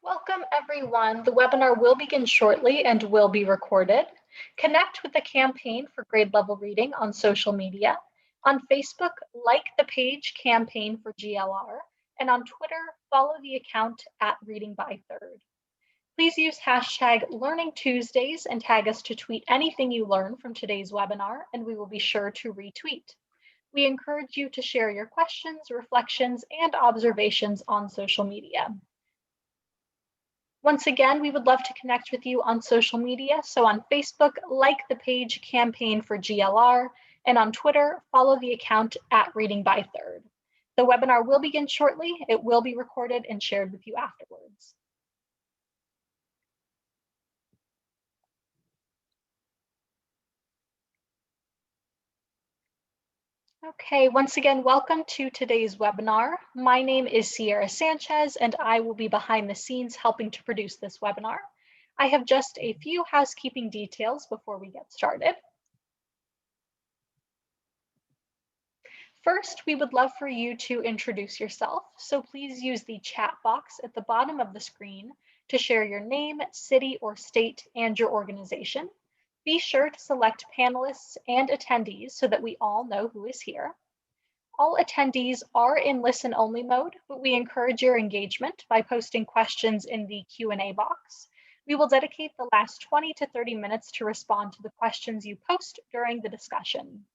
Welcome everyone. The webinar will begin shortly and will be recorded. Connect with the campaign for grade level reading on social media. On Facebook, like the page Campaign for GLR, and on Twitter, follow the account at Reading by Third. Please use hashtag Learning Tuesdays and tag us to tweet anything you learn from today's webinar, and we will be sure to retweet. We encourage you to share your questions, reflections, and observations on social media. Once again, we would love to connect with you on social media. So on Facebook, like the page Campaign for GLR, and on Twitter, follow the account at Reading by Third. The webinar will begin shortly. It will be recorded and shared with you afterwards. Okay, once again, welcome to today's webinar. My name is Sierra Sanchez, and I will be behind the scenes helping to produce this webinar. I have just a few housekeeping details before we get started. First, we would love for you to introduce yourself, so please use the chat box at the bottom of the screen to share your name, city, or state, and your organization. Be sure to select panelists and attendees so that we all know who is here. All attendees are in listen-only mode, but we encourage your engagement by posting questions in the Q&A box. We will dedicate the last 20 to 30 minutes to respond to the questions you post during the discussion.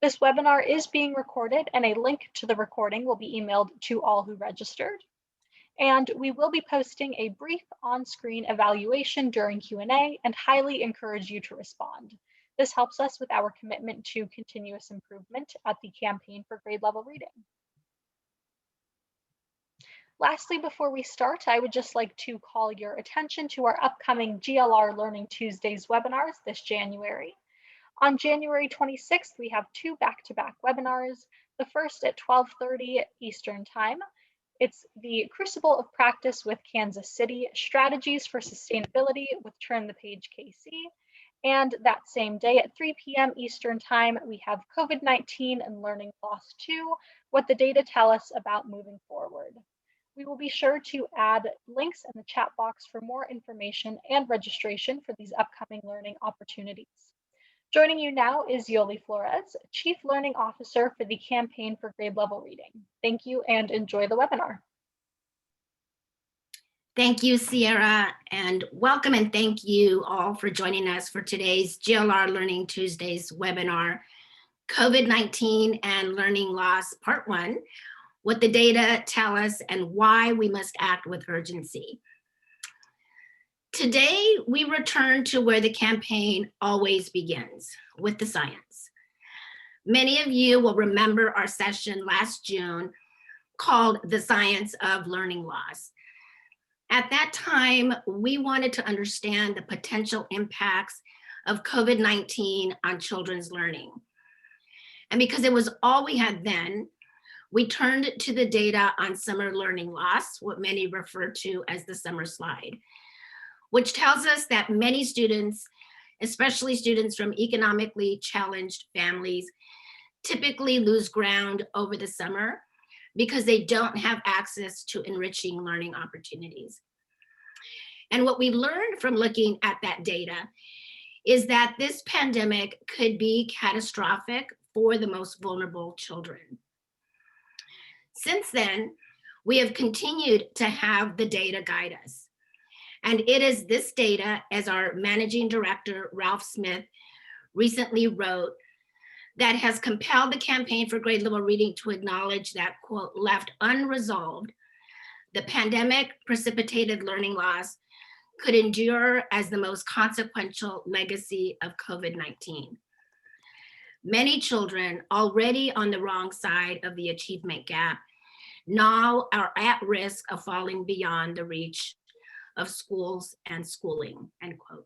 This webinar is being recorded, and a link to the recording will be emailed to all who registered. And we will be posting a brief on-screen evaluation during Q&A and highly encourage you to respond. This helps us with our commitment to continuous improvement at the Campaign for Grade Level Reading. Lastly, before we start, I would just like to call your attention to our upcoming GLR Learning Tuesdays webinars this January. On January 26th, we have two back-to-back webinars. The first at 12:30 Eastern Time. It's the Crucible of Practice with Kansas City, Strategies for Sustainability with Turn the Page KC. And that same day at 3 p.m. Eastern Time, we have COVID-19 and Learning Loss 2, What the Data Tell Us About Moving Forward. We will be sure to add links in the chat box for more information and registration for these upcoming learning opportunities. Joining you now is Yoli Flores, Chief Learning Officer for the Campaign for Grade Level Reading. Thank you and enjoy the webinar. Thank you, Sierra, and welcome and thank you all for joining us for today's GLR Learning Tuesdays webinar, COVID-19 and Learning Loss, Part 1, What the Data Tell Us and Why We Must Act with Urgency. Today, we return to where the campaign always begins, with the science. Many of you will remember our session last June called The Science of Learning Loss. At that time, we wanted to understand the potential impacts of COVID-19 on children's learning. And because it was all we had then, we turned to the data on summer learning loss, what many refer to as the summer slide, which tells us that many students, especially students from economically challenged families, typically lose ground over the summer because they don't have access to enriching learning opportunities. And what we learned from looking at that data is that this pandemic could be catastrophic for the most vulnerable children. Since then, we have continued to have the data guide us. And it is this data, as our managing director, Ralph Smith, recently wrote, that has compelled the Campaign for Grade Level Reading to acknowledge that, quote, left unresolved, the pandemic precipitated learning loss could endure as the most consequential legacy of COVID-19. Many children already on the wrong side of the achievement gap now are at risk of falling beyond the reach of schools and schooling, end quote.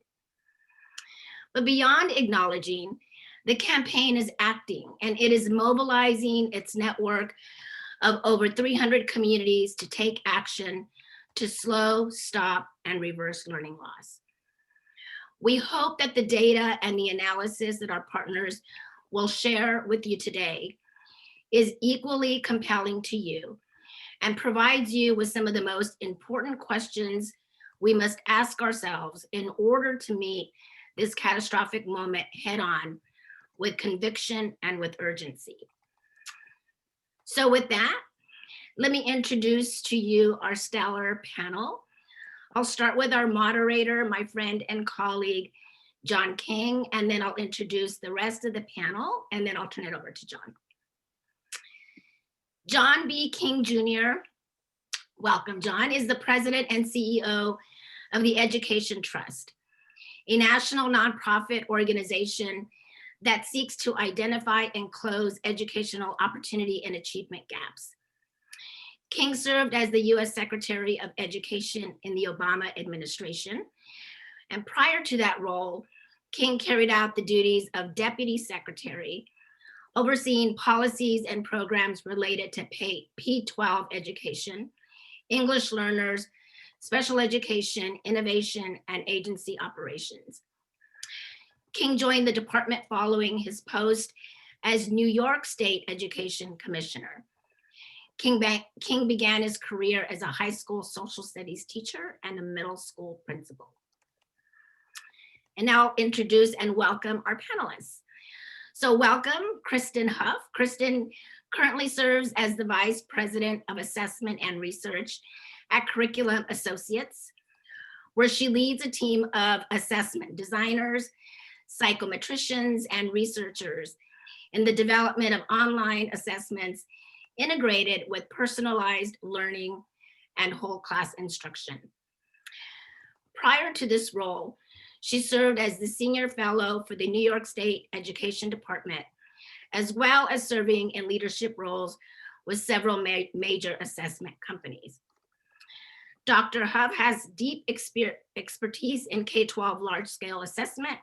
But beyond acknowledging, the campaign is acting, and it is mobilizing its network of over 300 communities to take action to slow, stop, and reverse learning loss. We hope that the data and the analysis that our partners will share with you today is equally compelling to you and provides you with some of the most important questions we must ask ourselves in order to meet this catastrophic moment head on with conviction and with urgency. So with that, let me introduce to you our stellar panel. I'll start with our moderator, my friend and colleague, John King, and then I'll introduce the rest of the panel, and then I'll turn it over to John. John B. King Jr., welcome, John, is the president and CEO of the Education Trust, a national nonprofit organization that seeks to identify and close educational opportunity and achievement gaps. King served as the US Secretary of Education in the Obama administration. And prior to that role, King carried out the duties of Deputy Secretary, overseeing policies and programs related to P-12 education, English learners, special education, innovation, and agency operations. King joined the department following his post as New York State Education Commissioner. King began his career as a high school social studies teacher and a middle school principal. And now I'll introduce and welcome our panelists. So welcome, Kristen Huff. Kristen currently serves as the Vice President of Assessment and Research at Curriculum Associates, where she leads a team of assessment designers, psychometricians, and researchers in the development of online assessments integrated with personalized learning and whole class instruction. Prior to this role, she served as the Senior Fellow for the New York State Education Department, as well as serving in leadership roles with several major assessment companies. Dr. Huff has deep expertise in K-12 large-scale assessment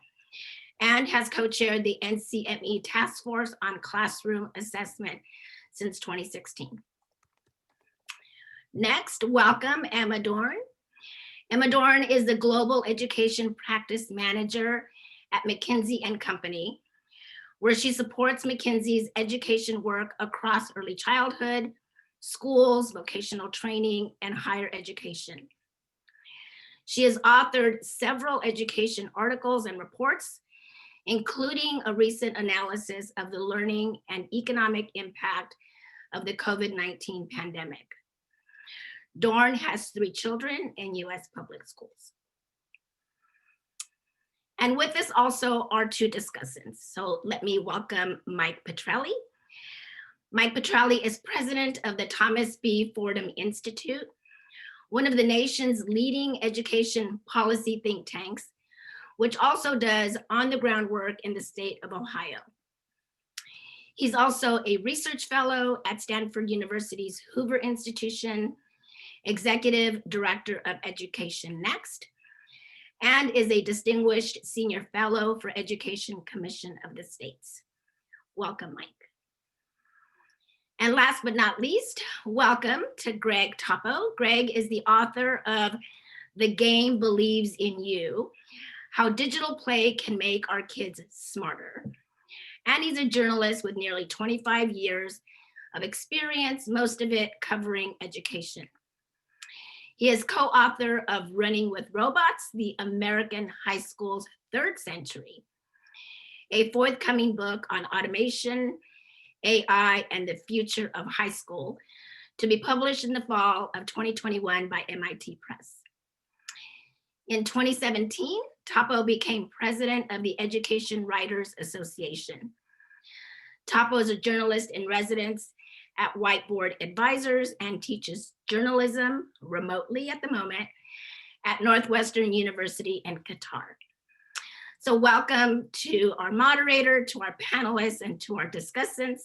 and has co-chaired the NCME Task Force on Classroom Assessment since 2016. Next, welcome Emma Dorn. Emma Dorn is the Global Education Practice Manager at McKinsey Company, where she supports McKinsey's education work across early childhood, schools, vocational training, and higher education. She has authored several education articles and reports, including a recent analysis of the learning and economic impact of the COVID-19 pandemic. Dorn has 3 children in US public schools. And with us also are 2 discussants. So let me welcome Mike Petrilli. Mike Petrilli is president of the Thomas B. Fordham Institute, one of the nation's leading education policy think tanks, which also does on-the-ground work in the state of Ohio. He's also a research fellow at Stanford University's Hoover Institution, executive director of Education Next, and is a distinguished senior fellow for Education Commission of the States. Welcome, Mike. And last but not least, welcome to Greg Toppo. Greg is the author of The Game Believes in You, How Digital Play Can Make Our Kids Smarter. And he's a journalist with nearly 25 years of experience, most of it covering education. He is co-author of Running with Robots, The American High School's Third Century, a forthcoming book on automation, AI, and the future of high school, to be published in the fall of 2021 by MIT Press. In 2017, Toppo became president of the Education Writers Association. Toppo is a journalist in residence at Whiteboard Advisors and teaches journalism remotely at the moment at Northwestern University in Qatar. So welcome to our moderator, to our panelists, and to our discussants.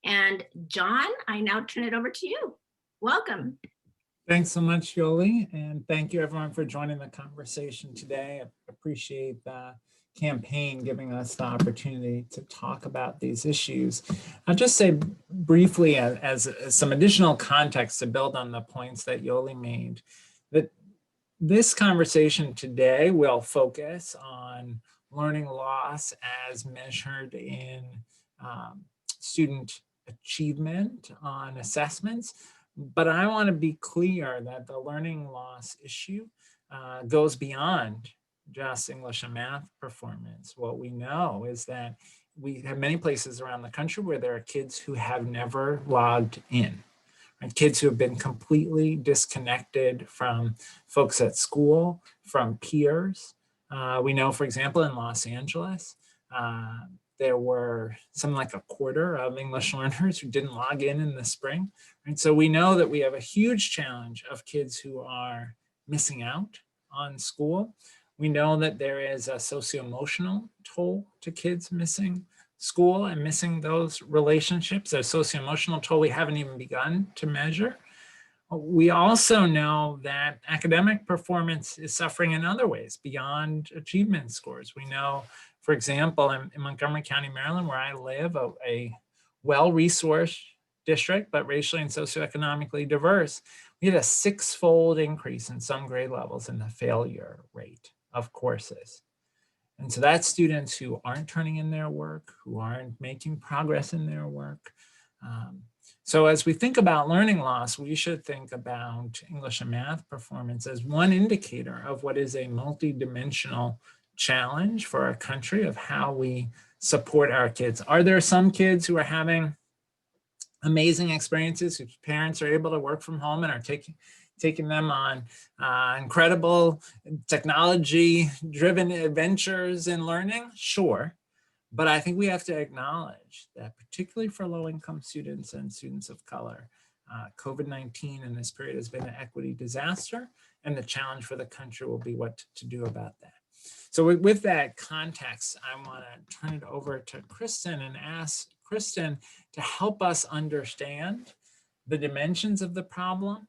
And John, I now turn it over to you. Welcome. Thanks so much, Yoli, and thank you everyone for joining the conversation today. I appreciate the campaign giving us the opportunity to talk about these issues. I'll just say briefly as some additional context to build on the points that Yoli made, that this conversation today will focus on learning loss as measured in student achievement on assessments. But I want to be clear that the learning loss issue goes beyond just English and math performance. What we know is that we have many places around the country where there are kids who have never logged in, right? Kids who have been completely disconnected from folks at school, from peers. We know, for example, in Los Angeles, there were something like a quarter of English learners who didn't log in the spring. Right? So we know that we have a huge challenge of kids who are missing out on school. We know that there is a socio-emotional toll to kids missing school and missing those relationships, a socio-emotional toll we haven't even begun to measure. We also know that academic performance is suffering in other ways beyond achievement scores. We know, for example, in Montgomery County, Maryland, where I live, a well-resourced district, but racially and socioeconomically diverse, we had a 6-fold increase in some grade levels in the failure rate of courses. And so that's students who aren't turning in their work, who aren't making progress in their work. So as we think about learning loss, we should think about English and math performance as one indicator of what is a multidimensional challenge for our country of how we support our kids. Are there some kids who are having amazing experiences, whose parents are able to work from home and are taking them on incredible technology-driven adventures in learning? Sure. But I think we have to acknowledge that particularly for low-income students and students of color, COVID-19 in this period has been an equity disaster, and the challenge for the country will be what to do about that. So with that context, I want to turn it over to Kristen and ask Kristen to help us understand the dimensions of the problem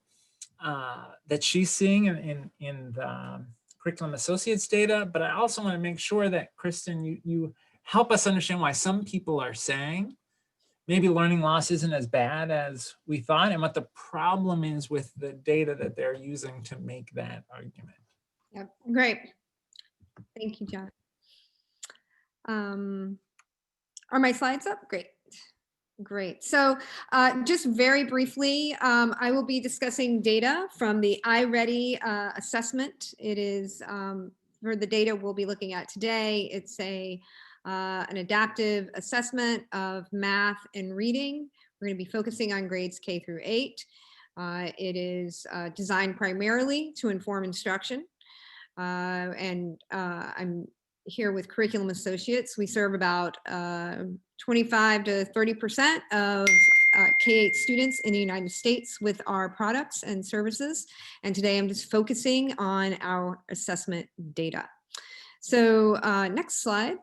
that she's seeing in the Curriculum Associates data. But I also want to make sure that, Kristen, you help us understand why some people are saying maybe learning loss isn't as bad as we thought, and what the problem is with the data that they're using to make that argument. Yep, great. Thank you, John. Are my slides up? Great. Great. So just very briefly, I will be discussing data from the iReady assessment. It is for the data we'll be looking at today. It's an adaptive assessment of math and reading. We're going to be focusing on grades K through 8. It is designed primarily to inform instruction. I'm here with Curriculum Associates. We serve about 25 to 30% of K-8 students in the United States with our products and services. And today I'm just focusing on our assessment data. So next slide.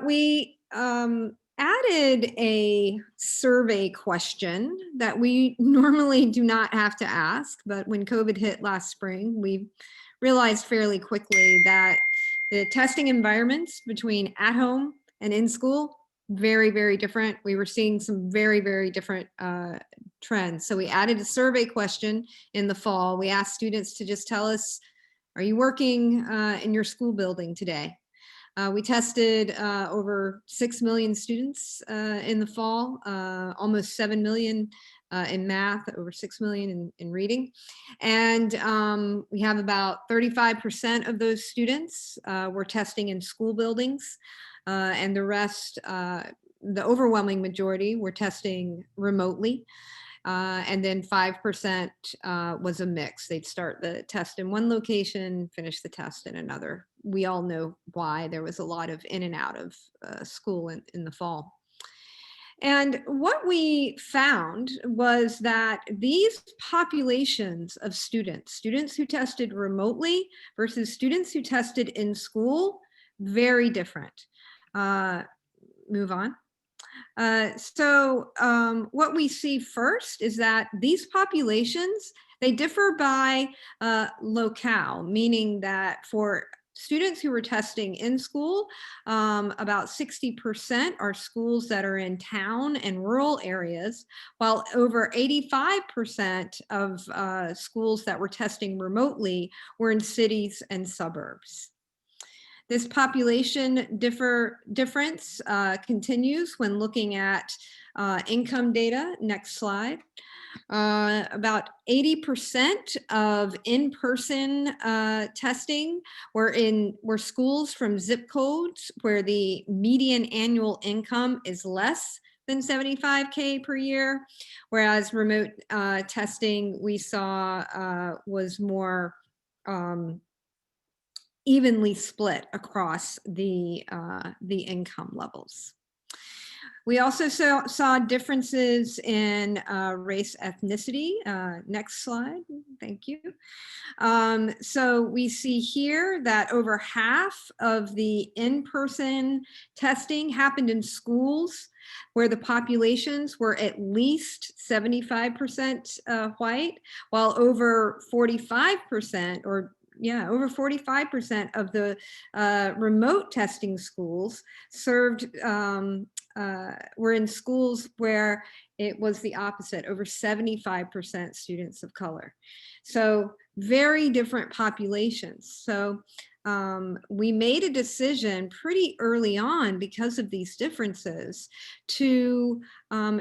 We added a survey question that we normally do not have to ask, but when COVID hit last spring, we realized fairly quickly that the testing environments between at home and in school, very, very different. We were seeing some very, very different trends. So we added a survey question in the fall. We asked students to just tell us, are you working in your school building today? We tested over 6 million students in the fall, almost 7 million in math, over 6 million in reading. And we have about 35% of those students were testing in school buildings, and the rest, the overwhelming majority, were testing remotely. And then 5% was a mix. They'd start the test in one location, finish the test in another. We all know why. There was a lot of in and out of school in the fall. And what we found was that these populations of students who tested remotely versus students who tested in school, very different. Move on. So what we see first is that these populations, they differ by locale, meaning that for students who were testing in school, about 60% are schools that are in town and rural areas, while over 85% of schools that were testing remotely were in cities and suburbs. This population difference continues when looking at income data. Next slide. About 80% of in-person testing were schools from zip codes where the median annual income is less than 75K per year, whereas remote testing we saw was more evenly split across the income levels. We also saw differences in race, ethnicity. Next slide, thank you. So we see here that over half of the in-person testing happened in schools where the populations were at least 75% white, while over 45% over 45% of the remote testing schools served were in schools where it was the opposite, over 75% students of color. So very different populations. So we made a decision pretty early on because of these differences to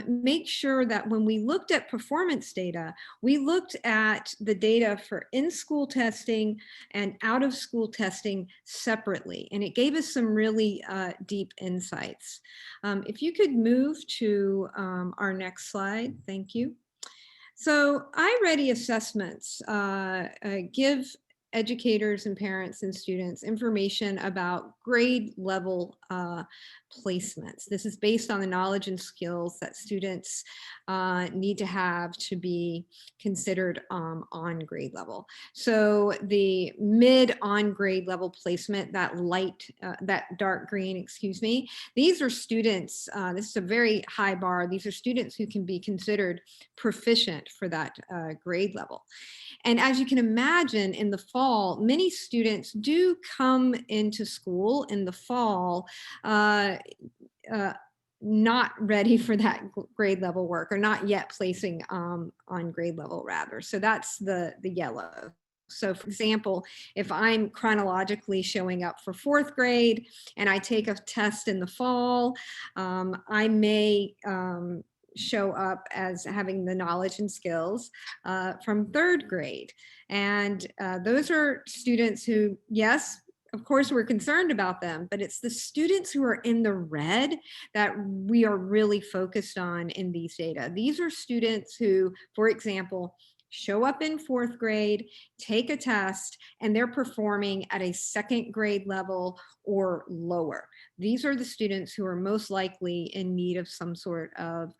make sure that when we looked at performance data, we looked at the data for in-school testing and out-of-school testing separately. And it gave us some really deep insights. If you could move to our next slide, thank you. So iReady assessments give educators and parents and students information about grade level placements. This is based on the knowledge and skills that students need to have to be considered on grade level. So the mid on grade level placement, that dark green, excuse me, these are students, this is a very high bar. These are students who can be considered proficient for that grade level. And as you can imagine, in the fall, many students do come into school in the fall not ready for that grade level work, or not yet placing on grade level rather. So that's the yellow. So for example, if I'm chronologically showing up for 4th grade and I take a test in the fall, I may show up as having the knowledge and skills from 3rd grade. And those are students who, yes, of course, we're concerned about them, but it's the students who are in the red that we are really focused on in these data. These are students who, for example, show up in 4th grade, take a test, and they're performing at a 2nd grade level or lower. These are the students who are most likely in need of some sort of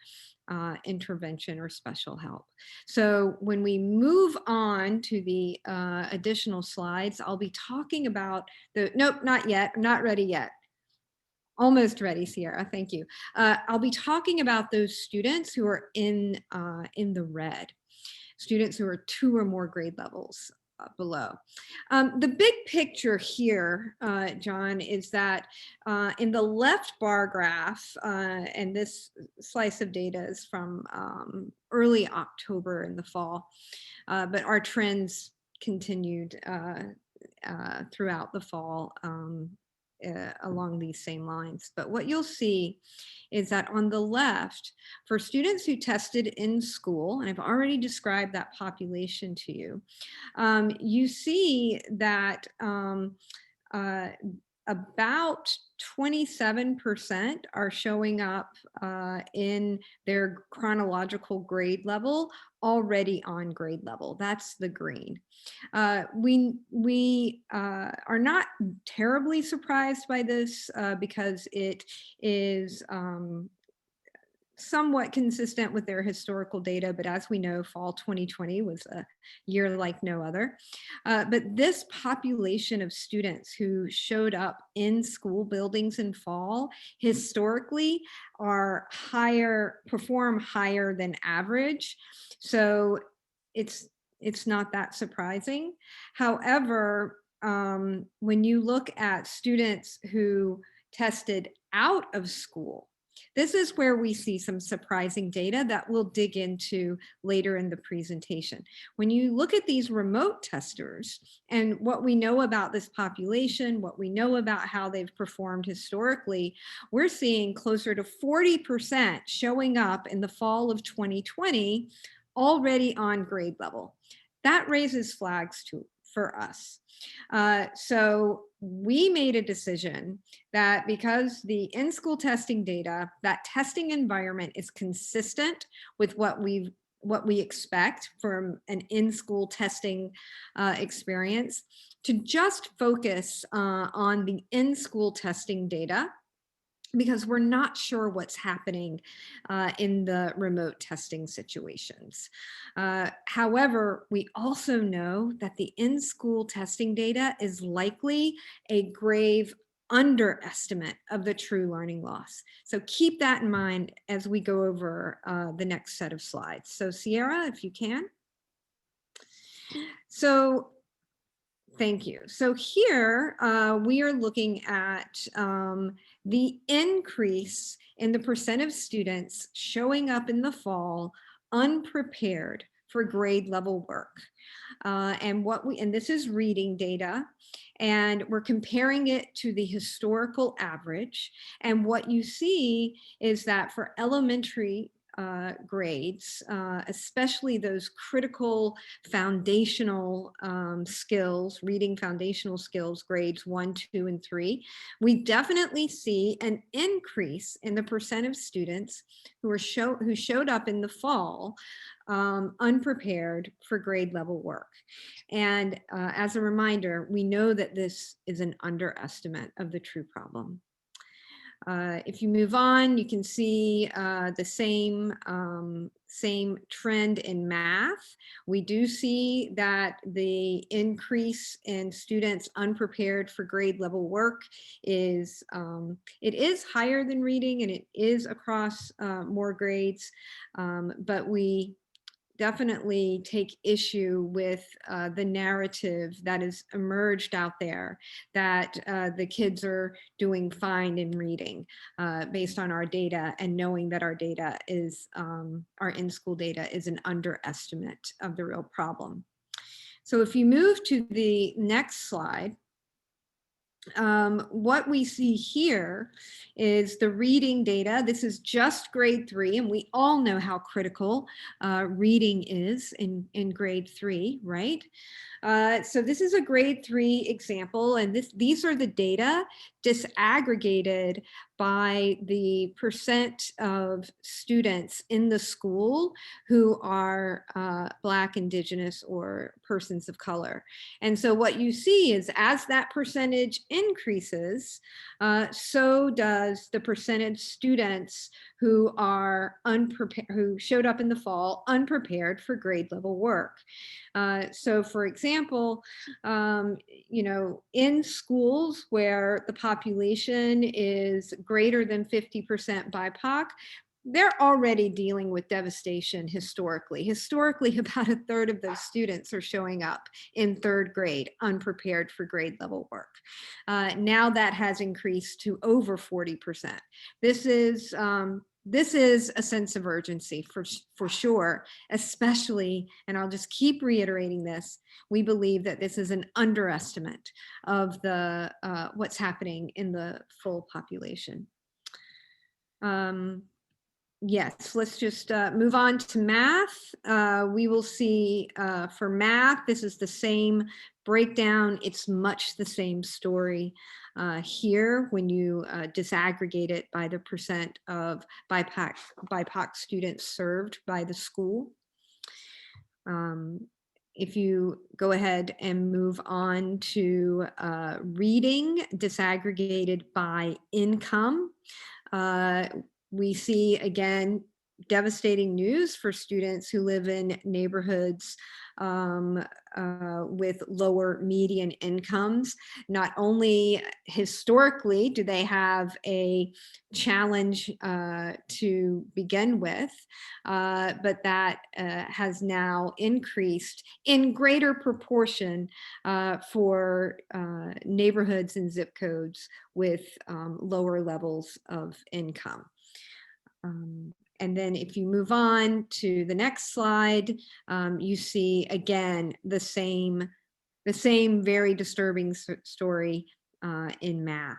intervention or special help. So when we move on to the additional slides, I'll be talking about nope, not yet, I'm not ready yet. Almost ready, Sierra, thank you. I'll be talking about those students who are in the red, students who are 2 or more grade levels below. The big picture here, John, is that in the left bar graph, and this slice of data is from early October in the fall, but our trends continued throughout the fall along these same lines. But what you'll see is that on the left, for students who tested in school, and I've already described that population to you, you see that about 27% are showing up in their chronological grade level already on grade level. That's the green. We are not terribly surprised by this because it is somewhat consistent with their historical data, but as we know, fall 2020 was a year like no other. But this population of students who showed up in school buildings in fall historically are higher, perform higher than average. So it's not that surprising. However, when you look at students who tested out of school, this is where we see some surprising data that we'll dig into later in the presentation. When you look at these remote testers and what we know about this population, what we know about how they've performed historically, we're seeing closer to 40% showing up in the fall of 2020 already on grade level. That raises flags for us. So we made a decision that because the in-school testing data, that testing environment is consistent with what we expect from an in-school testing experience, to just focus on the in-school testing data, because we're not sure what's happening in the remote testing situations. However, we also know that the in-school testing data is likely a grave underestimate of the true learning loss. So keep that in mind as we go over the next set of slides. So Sierra, if you can. So thank you. So here we are looking at the increase in the percent of students showing up in the fall unprepared for grade level work. And this is reading data, and we're comparing it to the historical average. And what you see is that for elementary grades, especially those critical foundational skills, reading foundational skills, grades 1, 2, and 3, we definitely see an increase in the percent of students who showed up in the fall unprepared for grade level work. And as a reminder, we know that this is an underestimate of the true problem. If you move on, you can see the same trend in math. We do see that the increase in students unprepared for grade level work is higher than reading, and it is across more grades, but we definitely take issue with the narrative that has emerged out there that the kids are doing fine in reading based on our data, and knowing that our data is, our in-school data is an underestimate of the real problem. So if you move to the next slide, what we see here is the reading data. This is just grade 3, and we all know how critical reading is in grade 3, right? So this is a grade 3 example, and these are the data disaggregated by the percent of students in the school who are Black, Indigenous, or persons of color. And so what you see is as that percentage increases, so does the percentage students who are unprepared, who showed up in the fall unprepared for grade level work. So for example, you know, in schools where the population is greater than 50% BIPOC, they're already dealing with devastation historically. Historically, about a third of those students are showing up in 3rd grade unprepared for grade level work. Now that has increased to over 40%. This is a sense of urgency for sure, especially, and I'll just keep reiterating this, we believe that this is an underestimate of the what's happening in the full population. Yes, let's just move on to math. We will see for math, this is the same breakdown. It's much the same story here when you disaggregate it by the percent of BIPOC students served by the school. If you go ahead and move on to reading disaggregated by income, we see, again, devastating news for students who live in neighborhoods with lower median incomes. Not only historically do they have a challenge to begin with, but that has now increased in greater proportion for neighborhoods and zip codes with lower levels of income. And then if you move on to the next slide, you see again the same very disturbing story in math.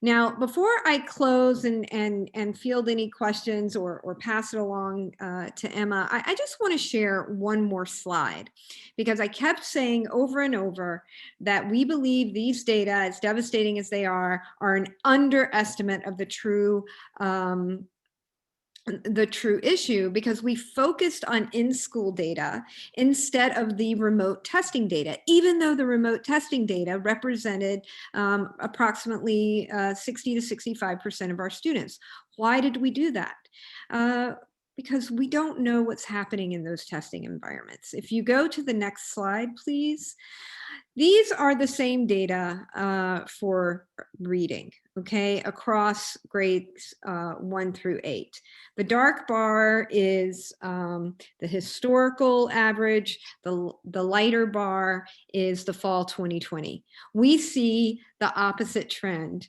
Now, before I close and field any questions or pass it along to Emma, I just want to share one more slide, because I kept saying over and over that we believe these data, as devastating as they are an underestimate of the true issue, because we focused on in-school data instead of the remote testing data, even though the remote testing data represented approximately 60 to 65% of our students. Why did we do that? Because we don't know what's happening in those testing environments. If you go to the next slide, please. These are the same data for reading, okay, across grades 1 through 8. The dark bar is the historical average. The lighter bar is the fall 2020. We see the opposite trend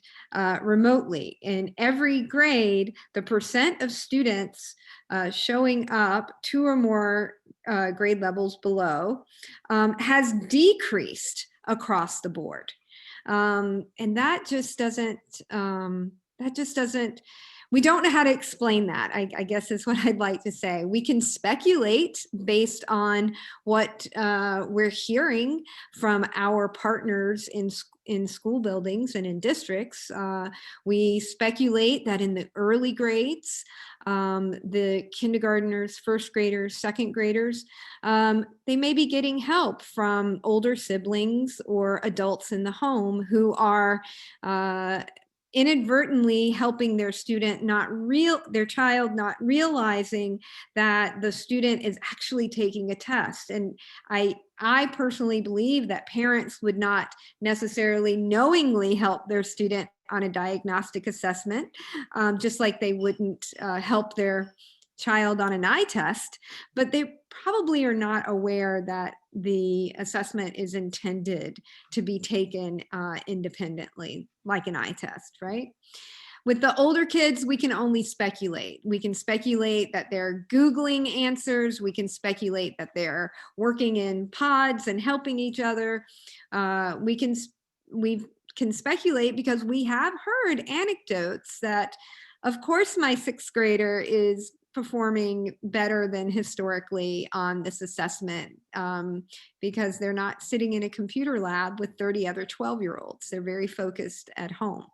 remotely. In every grade, the percent of students showing up 2 or more grade levels below has decreased across the board. And that just doesn't, we don't know how to explain that, I guess is what I'd like to say. We can speculate based on what we're hearing from our partners in school buildings and in districts. We speculate that in the early grades, the kindergartners, first graders, second graders, they may be getting help from older siblings or adults in the home who are inadvertently helping their child not realizing that the student is actually taking a test. And I personally believe that parents would not necessarily knowingly help their student on a diagnostic assessment, just like they wouldn't help their child on an eye test, but they probably are not aware that the assessment is intended to be taken independently, like an eye test, right? With the older kids, we can only speculate. We can speculate that they're Googling answers. We can speculate that they're working in pods and helping each other. We can speculate because we have heard anecdotes that, of course, my 6th grader is performing better than historically on this assessment because they're not sitting in a computer lab with 30 other 12-year-olds. They're very focused at home.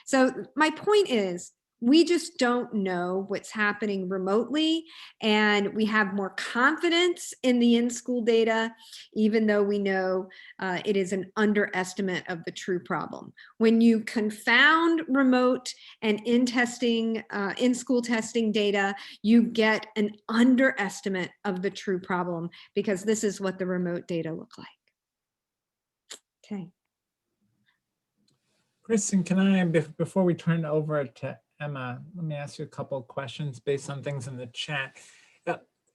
So my point is, we just don't know what's happening remotely, and we have more confidence in the in-school data, even though we know it is an underestimate of the true problem. When you confound remote and in-school testing data, you get an underestimate of the true problem, because this is what the remote data look like. Okay. Kristen, can I, before we turn over to Emma, let me ask you a couple of questions based on things in the chat.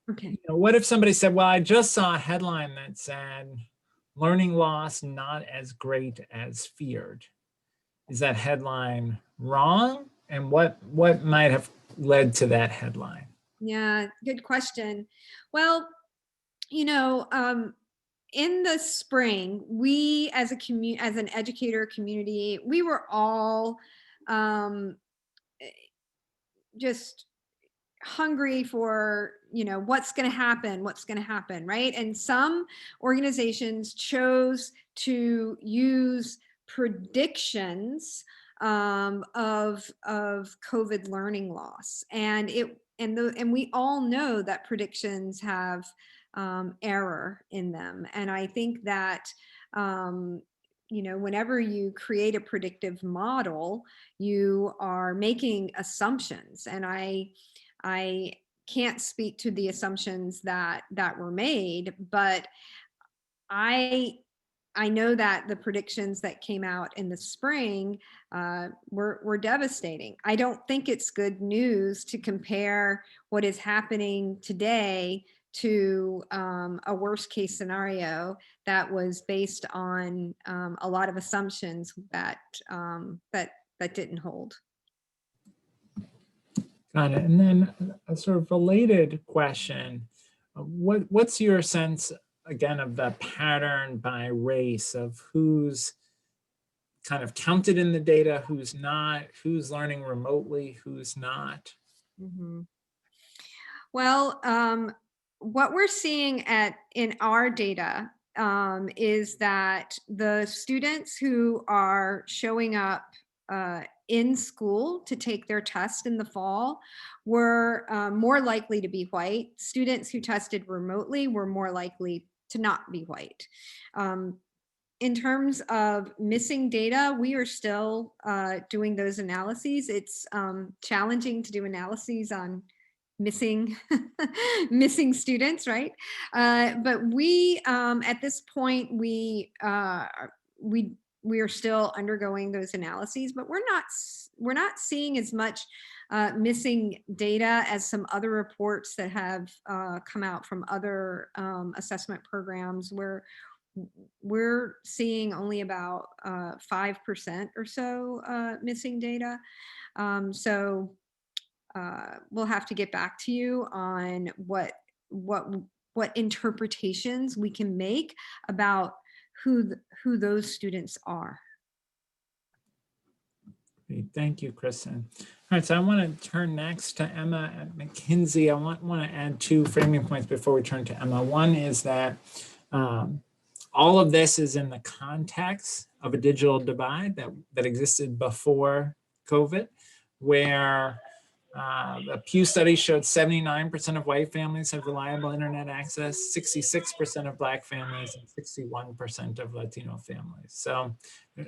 Okay. What if somebody said, well, I just saw a headline that said, learning loss not as great as feared. Is that headline wrong? And what might have led to that headline? Yeah, good question. Well, in the spring, we as an educator community, we were all just hungry for, what's going to happen, right? And some organizations chose to use predictions of COVID learning loss, and we all know that predictions have error in them. And I think that whenever you create a predictive model, you are making assumptions. And I can't speak to the assumptions that were made, but I know that the predictions that came out in the spring were devastating. I don't think it's good news to compare what is happening today to a worst case scenario that was based on a lot of assumptions that didn't hold. Got it. And then a sort of related question, what's your sense, again, of the pattern by race of who's kind of counted in the data, who's not, who's learning remotely, who's not? Mhm. Well, what we're seeing in our data is that the students who are showing up in school to take their test in the fall were more likely to be white. Students who tested remotely were more likely to not be white. In terms of missing data, we are still doing those analyses. It's challenging to do analyses on missing missing students, right? But we at this point we are still undergoing those analyses, but we're not seeing as much missing data as some other reports that have come out from other assessment programs, where we're seeing only about 5% or so missing data. So we'll have to get back to you on what interpretations we can make about who those students are. Great. Thank you, Kristen. All right, so I want to turn next to Emma at McKinsey. I want to add 2 framing points before we turn to Emma. One is that all of this is in the context of a digital divide that existed before COVID, where a Pew study showed 79% of white families have reliable internet access, 66% of Black families, and 61% of Latino families. So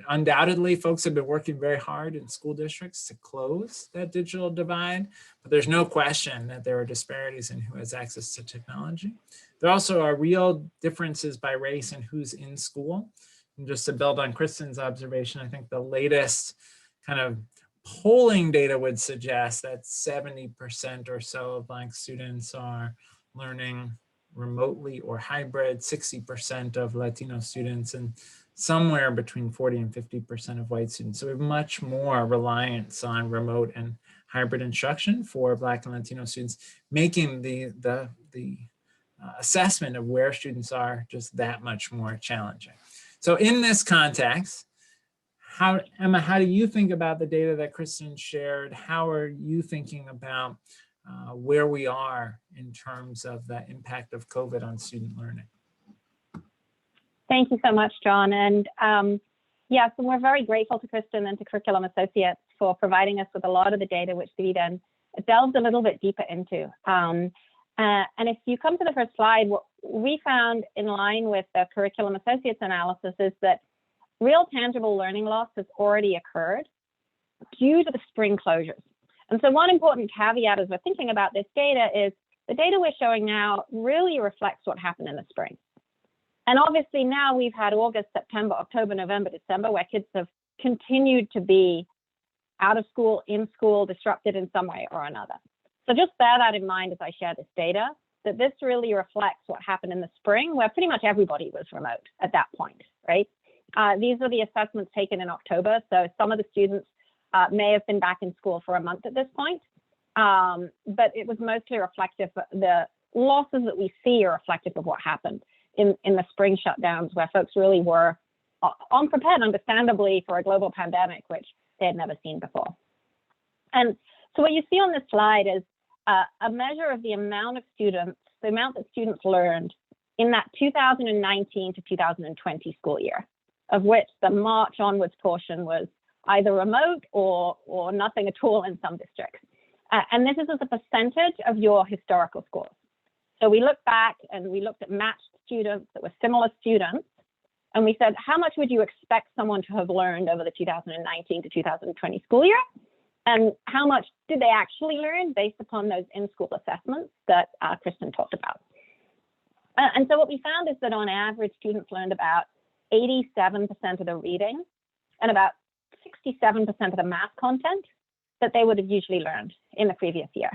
undoubtedly, folks have been working very hard in school districts to close that digital divide, but there's no question that there are disparities in who has access to technology. There also are real differences by race and who's in school. And just to build on Kristen's observation, I think the latest kind of polling data would suggest that 70% or so of Black students are learning remotely or hybrid, 60% of Latino students, and somewhere between 40 and 50% of white students. So we have much more reliance on remote and hybrid instruction for Black and Latino students, making the assessment of where students are just that much more challenging. So in this context, Emma, how do you think about the data that Kristen shared? How are you thinking about where we are in terms of the impact of COVID on student learning? Thank you so much, John. And yeah, so we're very grateful to Kristen and to Curriculum Associates for providing us with a lot of the data, which we then delved a little bit deeper into. And if you come to the first slide, what we found in line with the Curriculum Associates analysis is that real tangible learning loss has already occurred due to the spring closures. And so one important caveat as we're thinking about this data is the data we're showing now really reflects what happened in the spring. And obviously now we've had August, September, October, November, December, where kids have continued to be out of school, in school, disrupted in some way or another. So just bear that in mind as I share this data, that this really reflects what happened in the spring, where pretty much everybody was remote at that point, right? These are the assessments taken in October. So some of the students may have been back in school for a month at this point, but it was mostly reflective. The losses that we see are reflective of what happened in the spring shutdowns, where folks really were unprepared, understandably, for a global pandemic, which they had never seen before. And so what you see on this slide is a measure of the amount of students, the amount that students learned in that 2019 to 2020 school year, of which the March onwards portion was either remote or nothing at all in some districts. And this is as a percentage of your historical scores. So we looked back and we looked at matched students that were similar students, and we said, how much would you expect someone to have learned over the 2019 to 2020 school year? And how much did they actually learn based upon those in-school assessments that Kristen talked about? And so what we found is that on average, students learned about 87% of the reading and about 67% of the math content that they would have usually learned in the previous year.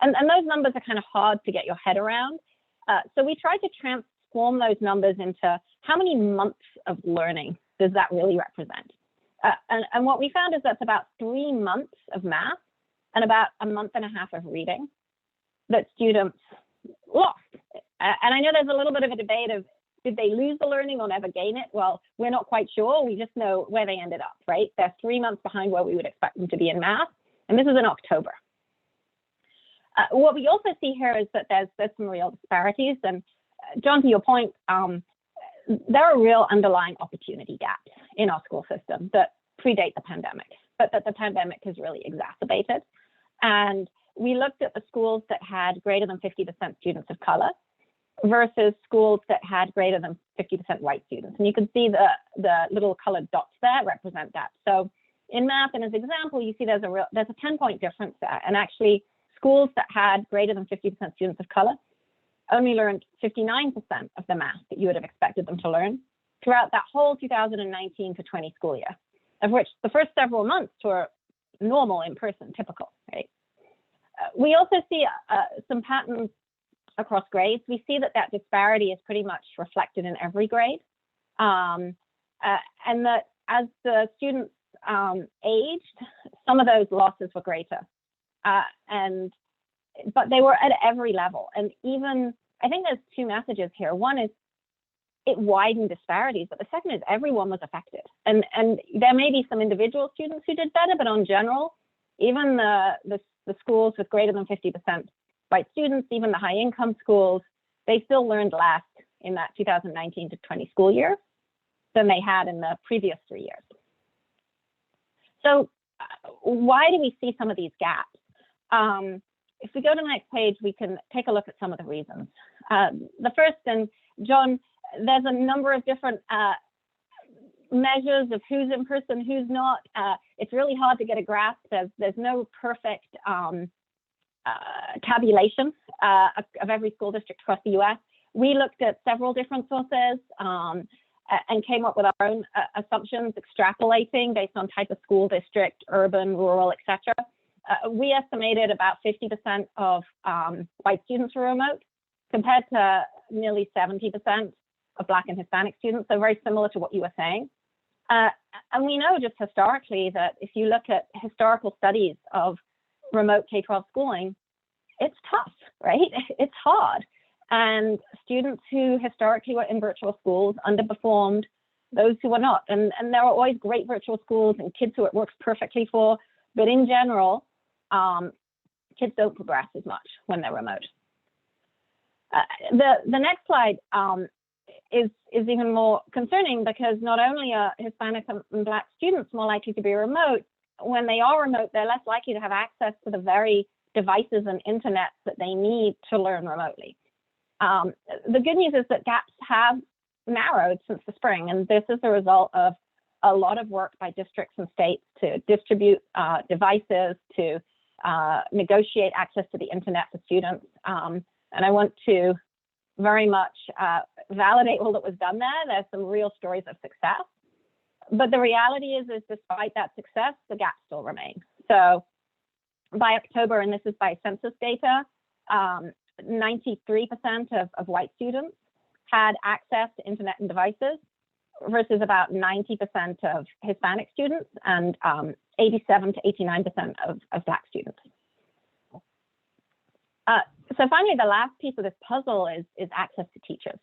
And those numbers are kind of hard to get your head around. So we tried to transform those numbers into how many months of learning does that really represent? And what we found is that's about 3 months of math and about a month and a half of reading that students lost. And I know there's a little bit of a debate of Did they lose the learning or never gain it? Well, we're not quite sure. We just know where they ended up, right? They're 3 months behind where we would expect them to be in math. And this is in October. What we also see here is that there's some real disparities. And John, to your point, there are real underlying opportunity gaps in our school system that predate the pandemic, but that the pandemic has really exacerbated. And we looked at the schools that had greater than 50% students of color versus schools that had greater than 50% white students. And you can see the little colored dots there represent that. So in math, and as example, you see there's a 10-point difference there. And actually, schools that had greater than 50% students of color only learned 59% of the math that you would have expected them to learn throughout that whole 2019 to 20 school year, of which the first several months were normal in person, typical, right? We also see some patterns across grades. We see that disparity is pretty much reflected in every grade, and that as the students aged, some of those losses were greater, but they were at every level. And even, I think there's two messages here. One is it widened disparities, but the second is everyone was affected. And there may be some individual students who did better, but on general, even the schools with greater than 50% white students, even the high income schools, they still learned less in that 2019 to 20 school year than they had in the previous 3 years. So why do we see some of these gaps? If we go to the next page, we can take a look at some of the reasons. The first, and John, there's a number of different measures of who's in person, who's not. It's really hard to get a grasp. There's no perfect tabulation of every school district across the US. We looked at several different sources and came up with our own assumptions, extrapolating based on type of school district, urban, rural, etc. We estimated about 50% of white students were remote, compared to nearly 70% of Black and Hispanic students, so very similar to what you were saying. And we know just historically that if you look at historical studies of remote K-12 schooling, it's tough, right? It's hard. And students who historically were in virtual schools underperformed those who were not. And there are always great virtual schools and kids who it works perfectly for, but in general, kids don't progress as much when they're remote. The next slide is even more concerning, because not only are Hispanic and Black students more likely to be remote, when they are remote, they're less likely to have access to the very devices and internet that they need to learn remotely. The good news is that gaps have narrowed since the spring, and this is the result of a lot of work by districts and states to distribute devices, to negotiate access to the internet for students. And I want to very much validate all that was done there. There's some real stories of success. But the reality is despite that success, the gaps still remain. So by October, and this is by census data, 93% of white students had access to internet and devices, versus about 90% of Hispanic students and 87 to 89% of Black students. So finally, the last piece of this puzzle is access to teachers.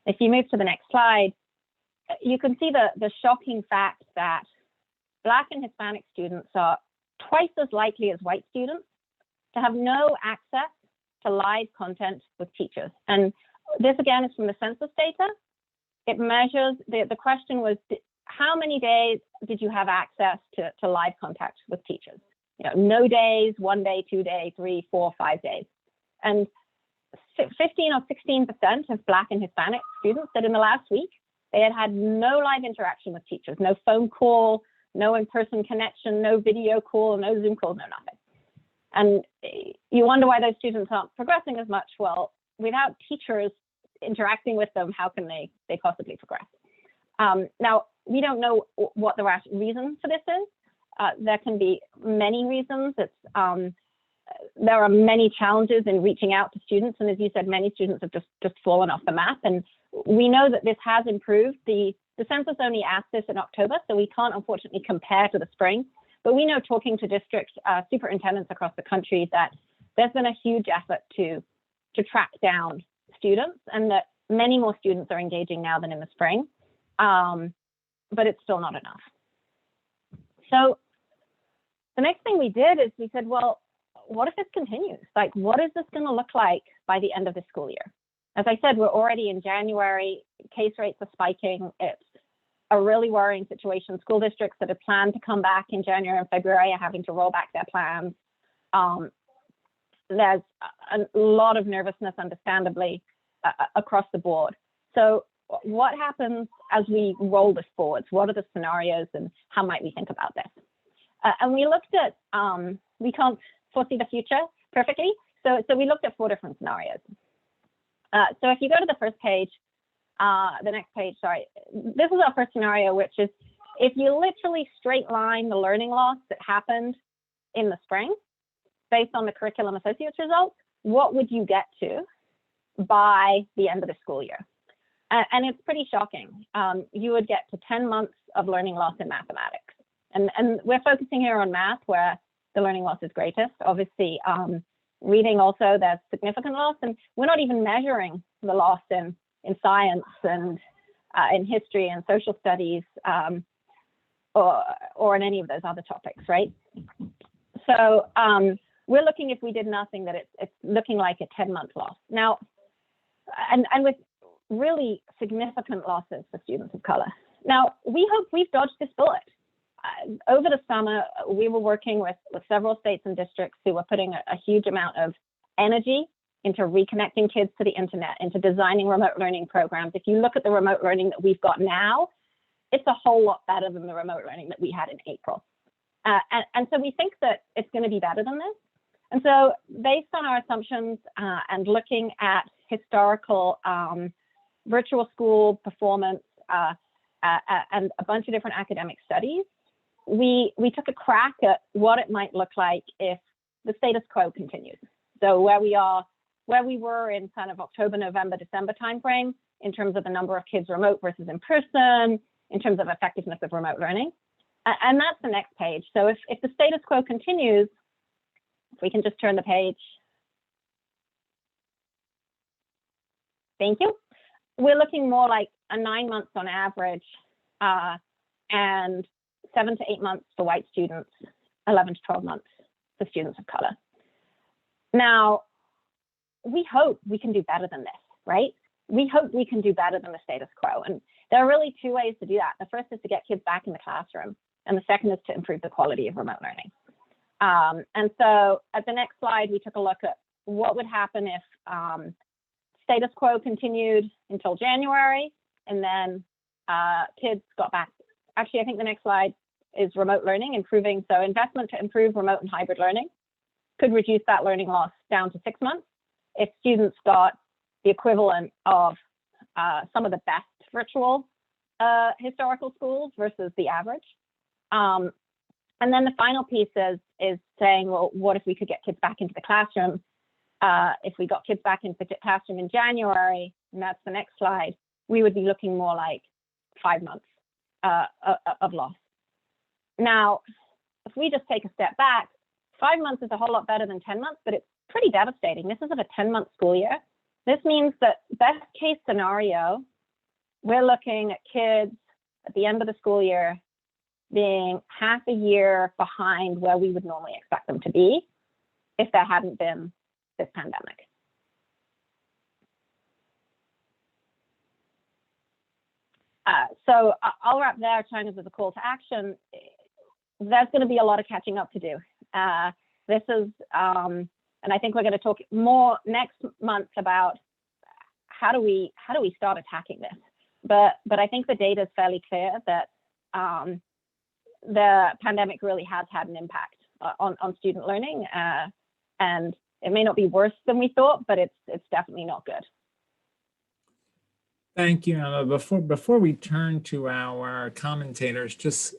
If you move to the next slide, you can see the shocking fact that Black and Hispanic students are twice as likely as white students to have no access to live content with teachers. And this again is from the census data. It measures, the question was, how many days did you have access to live contact with teachers? You know, no days, 1 day, 2 days, 3, 4, 5 days. And 15 or 16% of Black and Hispanic students said in the last week, they had no live interaction with teachers, no phone call, no in-person connection, no video call, no Zoom call, no nothing. And you wonder why those students aren't progressing as much. Well, without teachers interacting with them, how can they possibly progress? Now, we don't know what the reason for this is. There can be many reasons. There are many challenges in reaching out to students. And as you said, many students have just fallen off the map. And we know that this has improved. The census only asked this in October, so we can't unfortunately compare to the spring. But we know, talking to district superintendents across the country, that there's been a huge effort to track down students, and that Many more students are engaging now than in the spring, but it's still not enough. So the next thing we did is we said, well, what if this continues? Like, what is this going to look like by the end of the school year? As I said, we're already in January, case rates are spiking. It's a really worrying situation. School districts that had planned to come back in January and February are having to roll back their plans. There's a lot of nervousness, understandably, across the board. So what happens as we roll this forwards? What are the scenarios and how might we think about this? And we looked at, we can't foresee the future perfectly. So we looked at 4 different scenarios. So if you go to the first page, the next page, sorry, this is our first scenario, which is if you literally straight line the learning loss that happened in the spring based on the curriculum associates results, what would you get to by the end of the school year? And it's pretty shocking. You would get to 10 months of learning loss in mathematics. And we're focusing here on math where the learning loss is greatest. Obviously, reading also, there's significant loss, and we're not even measuring the loss in science and in history and social studies or in any of those other topics, right? So we're looking, if we did nothing, that it's looking like a 10-month loss. Now, and with really significant losses for students of color. Now, we hope we've dodged this bullet. Over the summer, we were working with several states and districts who were putting a huge amount of energy into reconnecting kids to the internet, into designing remote learning programs. If you look at the remote learning that we've got now, it's a whole lot better than the remote learning that we had in April. And so we think that it's going to be better than this. And so based on our assumptions and looking at historical virtual school performance and a bunch of different academic studies, we took a crack at what it might look like if the status quo continues. So where we were in kind of October, November, December timeframe in terms of the number of kids remote versus in person, in terms of effectiveness of remote learning. And that's the next page. So if the status quo continues, if we can just turn the page. Thank you. We're looking more like a 9 months on average and 7 to 8 months for white students, 11 to 12 months for students of color. Now, we hope we can do better than this, right? We hope we can do better than the status quo. And there are really 2 ways to do that. The first is to get kids back in the classroom, and the second is to improve the quality of remote learning. And so at the next slide, we took a look at what would happen if status quo continued until January, and then kids got back. Actually, I think the next slide is remote learning, improving. So investment to improve remote and hybrid learning could reduce that learning loss down to 6 months if students got the equivalent of some of the best virtual historical schools versus the average. And then the final piece is saying, well, what if we could get kids back into the classroom? If we got kids back into the classroom in January, and that's the next slide, we would be looking more like 5 months of loss. Now, if we just take a step back, 5 months is a whole lot better than 10 months, but it's pretty devastating. This isn't a 10-month school year. This means that best case scenario, we're looking at kids at the end of the school year being half a year behind where we would normally expect them to be if there hadn't been this pandemic. So I'll wrap there, China's as a call to action. There's going to be a lot of catching up to do. This is, and I think we're going to talk more next month about how do we start attacking this. But I think the data is fairly clear that the pandemic really has had an impact on student learning, and it may not be worse than we thought, but it's definitely not good. Thank you, Emma. Before we turn to our commentators, just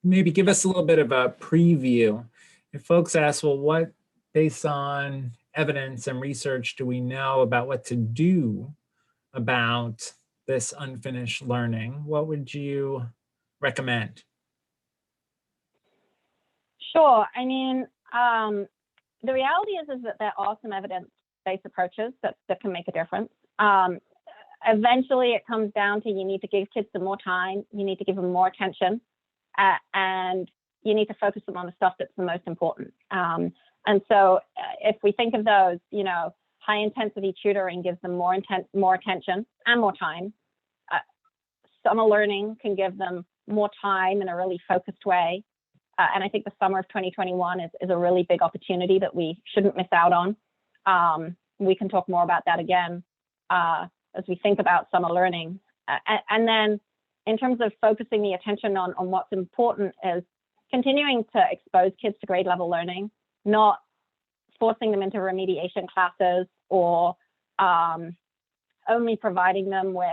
maybe give us a little bit of a preview. If folks ask, well, what, based on evidence and research, do we know about what to do about this unfinished learning? What would you recommend? Sure. I mean, the reality is that there are some evidence-based approaches that can make a difference. eventually it comes down to you need to give kids some more time, you need to give them more attention, and you need to focus them on the stuff that's the most important. And so if we think of those, you know, high intensity tutoring gives them more attention and more time. Summer learning can give them more time in a really focused way. And I think the summer of 2021 is a really big opportunity that we shouldn't miss out on. We can talk more about that again as we think about summer learning. And then in terms of focusing the attention on what's important is continuing to expose kids to grade level learning, not forcing them into remediation classes or only providing them with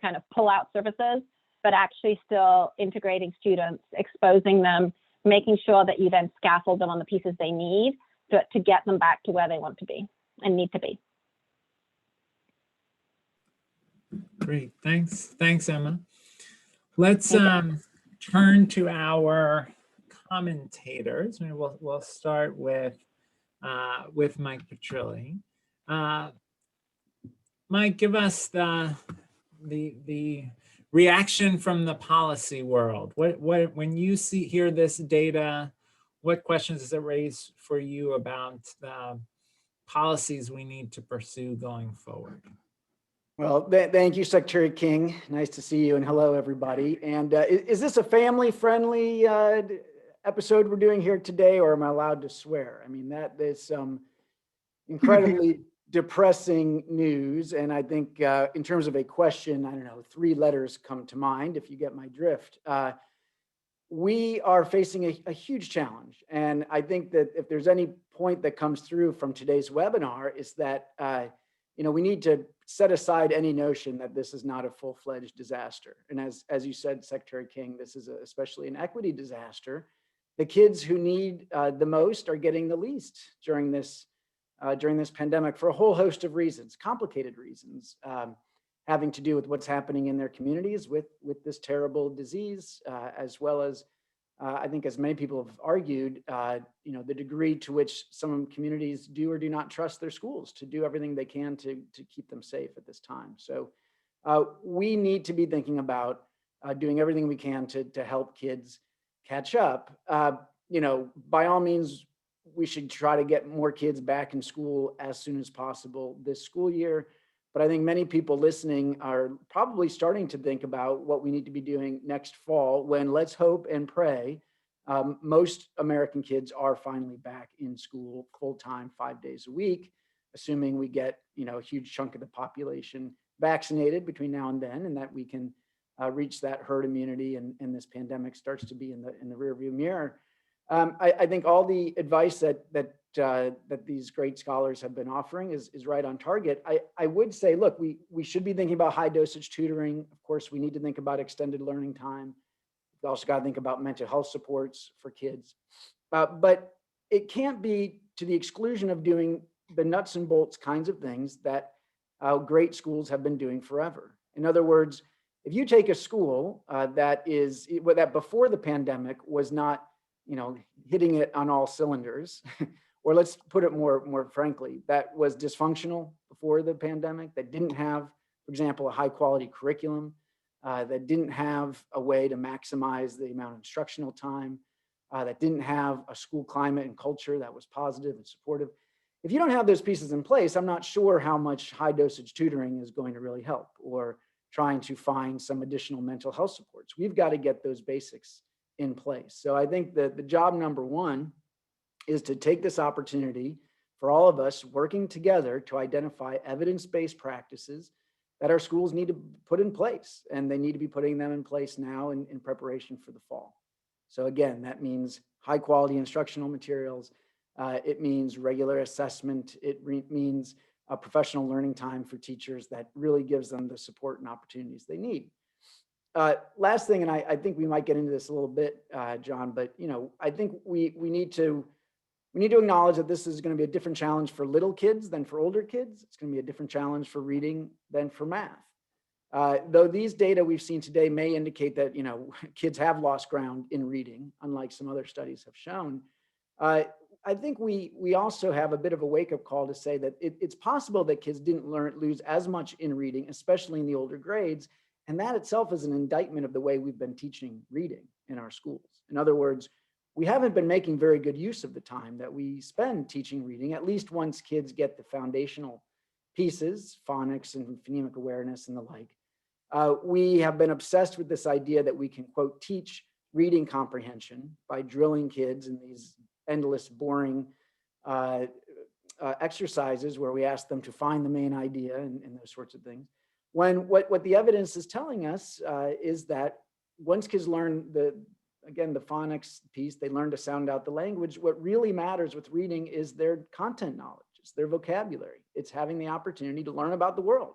kind of pull-out services, but actually still integrating students, exposing them, making sure that you then scaffold them on the pieces they need to get them back to where they want to be and need to be. Great, thanks, Emma. Let's turn to our commentators. Maybe we'll start with Mike Petrilli. Mike, give us the reaction from the policy world. What when you hear this data, what questions does it raise for you about the policies we need to pursue going forward? Well, thank you, Secretary King. Nice to see you, and hello, everybody. And is this a family-friendly episode we're doing here today, or am I allowed to swear? I mean, that is some incredibly depressing news. And I think in terms of a question, I don't know, 3 letters come to mind, if you get my drift. We are facing a huge challenge. And I think that if there's any point that comes through from today's webinar is that, you know, we need to set aside any notion that this is not a full-fledged disaster. And as you said, Secretary King, this is especially an equity disaster. The kids who need the most are getting the least during this pandemic for a whole host of reasons, complicated reasons, having to do with what's happening in their communities with this terrible disease, as well as, I think as many people have argued, you know, the degree to which some communities do or do not trust their schools to do everything they can to keep them safe at this time. So we need to be thinking about doing everything we can to help kids catch up. You know, by all means, we should try to get more kids back in school as soon as possible this school year. But I think many people listening are probably starting to think about what we need to be doing next fall when, let's hope and pray, most American kids are finally back in school full-time 5 days a week, assuming we get, you know, a huge chunk of the population vaccinated between now and then, and that we can reach that herd immunity and this pandemic starts to be in the rearview mirror. I think all the advice that these great scholars have been offering is right on target. I would say, look, we should be thinking about high dosage tutoring. Of course, we need to think about extended learning time. We also got to think about mental health supports for kids. But it can't be to the exclusion of doing the nuts and bolts kinds of things that great schools have been doing forever. In other words, if you take a school that before the pandemic was not, you know, hitting it on all cylinders, or let's put it more frankly, that was dysfunctional before the pandemic, that didn't have, for example, a high quality curriculum, that didn't have a way to maximize the amount of instructional time, that didn't have a school climate and culture that was positive and supportive. If you don't have those pieces in place, I'm not sure how much high dosage tutoring is going to really help, or trying to find some additional mental health supports. We've got to get those basics in place. So I think that the job number one is to take this opportunity for all of us working together to identify evidence-based practices that our schools need to put in place, and they need to be putting them in place now in preparation for the fall. So again, that means high quality instructional materials. It means regular assessment. It means a professional learning time for teachers that really gives them the support and opportunities they need. Last thing, and I think we might get into this a little bit, John, but you know, I think we need to acknowledge that this is going to be a different challenge for little kids than for older kids. It's going to be a different challenge for reading than for math. Though these data we've seen today may indicate that, you know, kids have lost ground in reading, unlike some other studies have shown. I think we also have a bit of a wake-up call to say that it's possible that kids didn't lose as much in reading, especially in the older grades. And that itself is an indictment of the way we've been teaching reading in our schools. In other words, we haven't been making very good use of the time that we spend teaching reading, at least once kids get the foundational pieces, phonics and phonemic awareness and the like. We have been obsessed with this idea that we can, quote, teach reading comprehension by drilling kids in these endless, boring exercises where we ask them to find the main idea and those sorts of things. When what the evidence is telling us is that once kids learn the phonics piece, they learn to sound out the language. What really matters with reading is their content knowledge, it's their vocabulary. It's having the opportunity to learn about the world,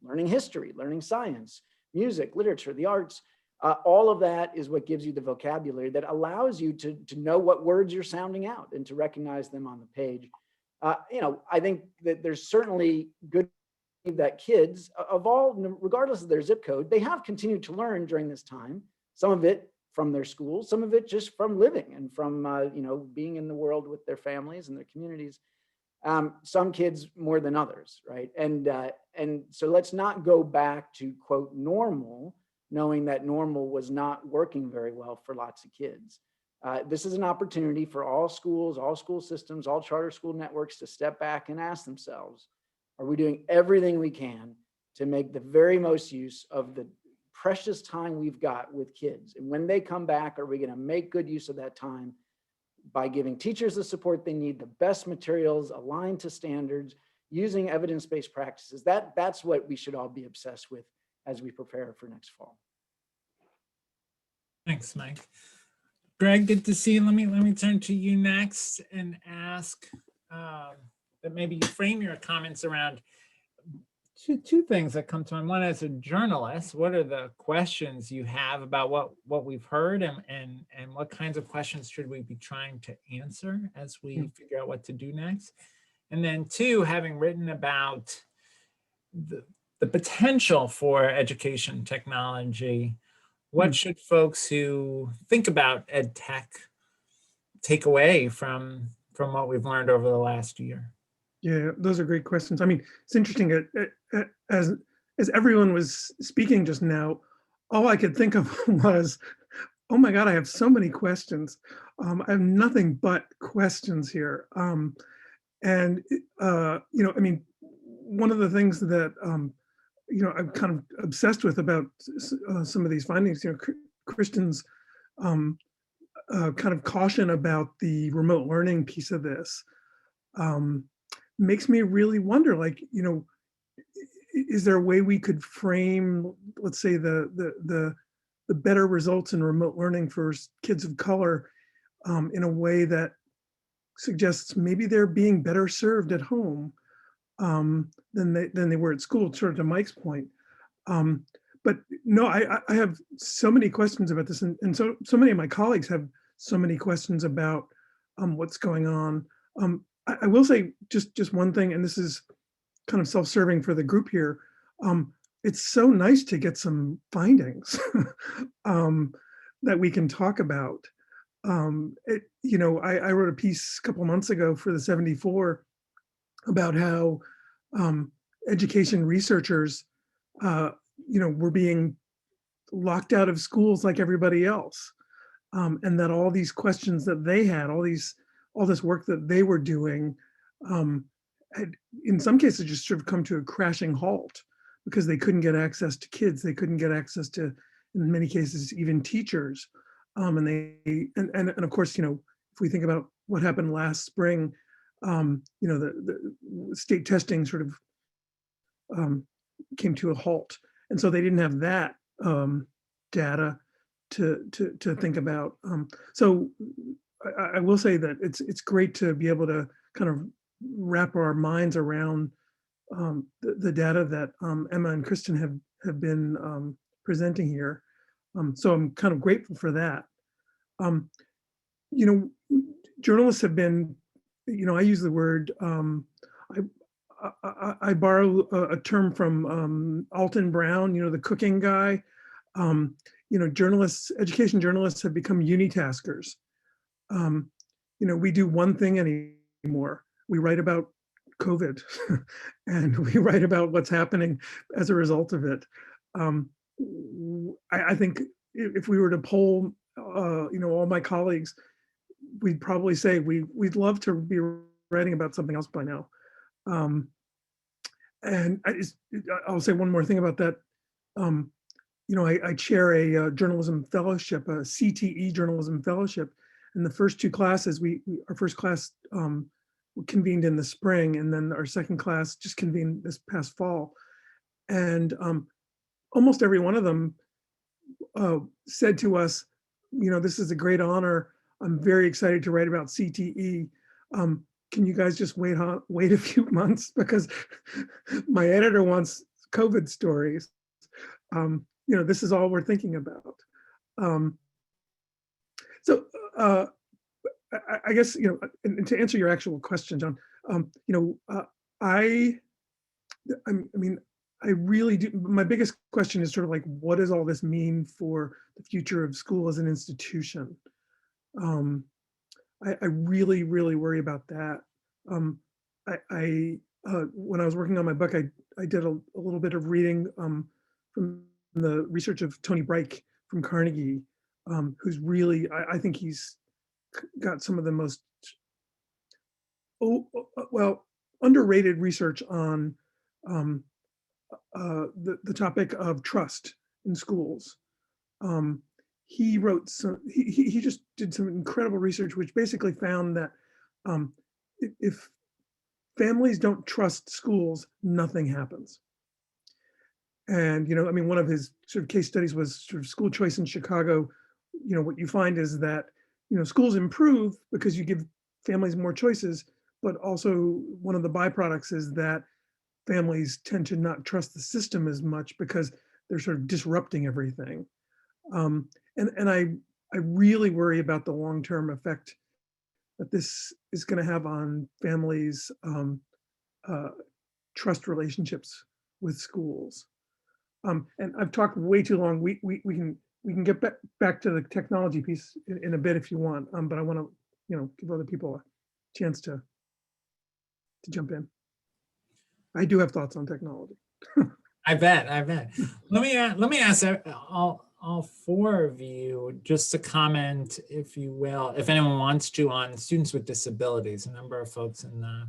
learning history, learning science, music, literature, the arts. All of that is what gives you the vocabulary that allows you to know what words you're sounding out and to recognize them on the page. I think that there's certainly good that kids of all, regardless of their zip code, they have continued to learn during this time. Some of it from their schools, some of it just from living and from being in the world with their families and their communities. Some kids more than others, right? And so let's not go back to, quote, normal, knowing that normal was not working very well for lots of kids. This is an opportunity for all schools, all school systems, all charter school networks to step back and ask themselves, are we doing everything we can to make the very most use of the precious time we've got with kids? And when they come back, are we going to make good use of that time by giving teachers the support they need, the best materials aligned to standards, using evidence-based practices? That's what we should all be obsessed with as we prepare for next fall. Thanks, Mike. Greg, good to see you. Let me turn to you next and ask that maybe you frame your comments around two things that come to mind. One, as a journalist, what are the questions you have about what we've heard, and what kinds of questions should we be trying to answer as we figure out what to do next? And then two, having written about the potential for education technology, what should folks who think about ed tech take away from what we've learned over the last year? Yeah, those are great questions. I mean, it's interesting, as everyone was speaking just now, all I could think of was, oh my God, I have so many questions. I have nothing but questions here. I mean, one of the things that, I'm kind of obsessed with about some of these findings, Kristen's kind of caution about the remote learning piece of this. Makes me really wonder, like, is there a way we could frame, let's say, the better results in remote learning for kids of color in a way that suggests maybe they're being better served at home than they were at school, sort of to Mike's point. But no, I have so many questions about this, and so many of my colleagues have so many questions about what's going on. I will say just one thing, and this is kind of self-serving for the group here. It's so nice to get some findings that we can talk about. I wrote a piece a couple of months ago for the 74 about how education researchers, were being locked out of schools like everybody else, and that all these questions that they had, all this work that they were doing, had in some cases just sort of come to a crashing halt because they couldn't get access to kids, they couldn't get access to, in many cases, even teachers, and of course, if we think about what happened last spring, the state testing sort of came to a halt, and so they didn't have that data to think about. So I will say that it's great to be able to kind of wrap our minds around the data that Emma and Kristen have been presenting here. So I'm kind of grateful for that. Journalists have been, I use the word, I borrow a term from Alton Brown, the cooking guy. Education journalists have become unitaskers. we do one thing anymore. We write about COVID and we write about what's happening as a result of it. I think if we were to poll, all my colleagues, we'd probably say we'd love to be writing about something else by now. And I'll say one more thing about that. I chair a journalism fellowship, a CTE journalism fellowship. And the first two classes, our first class convened in the spring, and then our second class just convened this past fall. And almost every one of them said to us, this is a great honor. I'm very excited to write about CTE. Can you guys just wait a few months, because my editor wants COVID stories. This is all we're thinking about. So I guess, and to answer your actual question, John, I really do. My biggest question is sort of like, what does all this mean for the future of school as an institution? I really, really worry about that. When I was working on my book, I did a little bit of reading from the research of Tony Breik from Carnegie, who's really, I think he's got some of the most underrated research on the topic of trust in schools. He wrote he just did some incredible research, which basically found that if families don't trust schools, nothing happens. And, one of his sort of case studies was sort of school choice in Chicago. What you find is that, schools improve because you give families more choices, but also one of the byproducts is that families tend to not trust the system as much because they're sort of disrupting everything. And I really worry about the long-term effect that this is going to have on families' trust relationships with schools. And I've talked way too long. We can get back to the technology piece in a bit if you want, but I want to give other people a chance to jump in. I do have thoughts on technology. I bet. Let me ask all four of you just to comment, if you will, if anyone wants to, on students with disabilities. A number of folks in the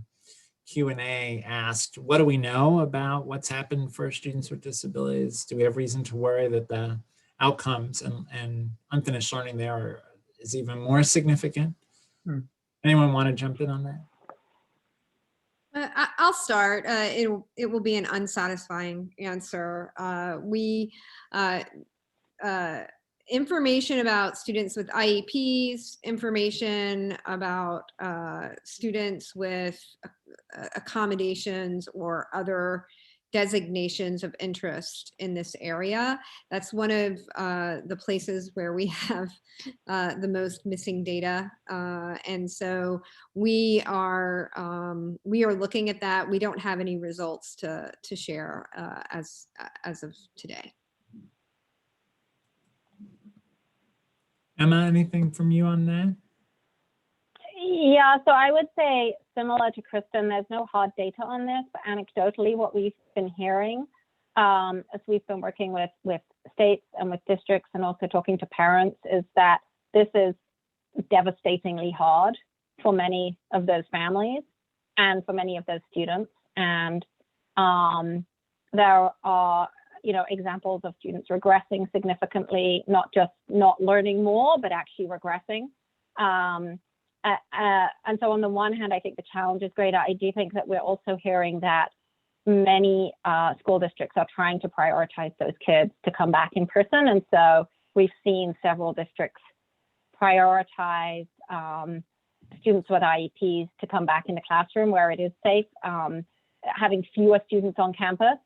Q&A asked, what do we know about what's happened for students with disabilities? Do we have reason to worry that the outcomes and unfinished learning there is even more significant? Anyone want to jump in on that? I'll start. It will be an unsatisfying answer. Information about students with IEPs, information about students with accommodations or other designations of interest in this area. That's one of the places where we have the most missing data. And so we are looking at that. We don't have any results to share as of today. Emma, anything from you on that? Yeah, so I would say similar to Kristen, there's no hard data on this, but anecdotally what we've been hearing as we've been working with states and with districts and also talking to parents is that this is devastatingly hard for many of those families and for many of those students. And there are examples of students regressing significantly, not just not learning more, but actually regressing. And so on the one hand, I think the challenge is greater. I do think that we're also hearing that many school districts are trying to prioritize those kids to come back in person. And so we've seen several districts prioritize students with IEPs to come back in the classroom where it is safe, having fewer students on campus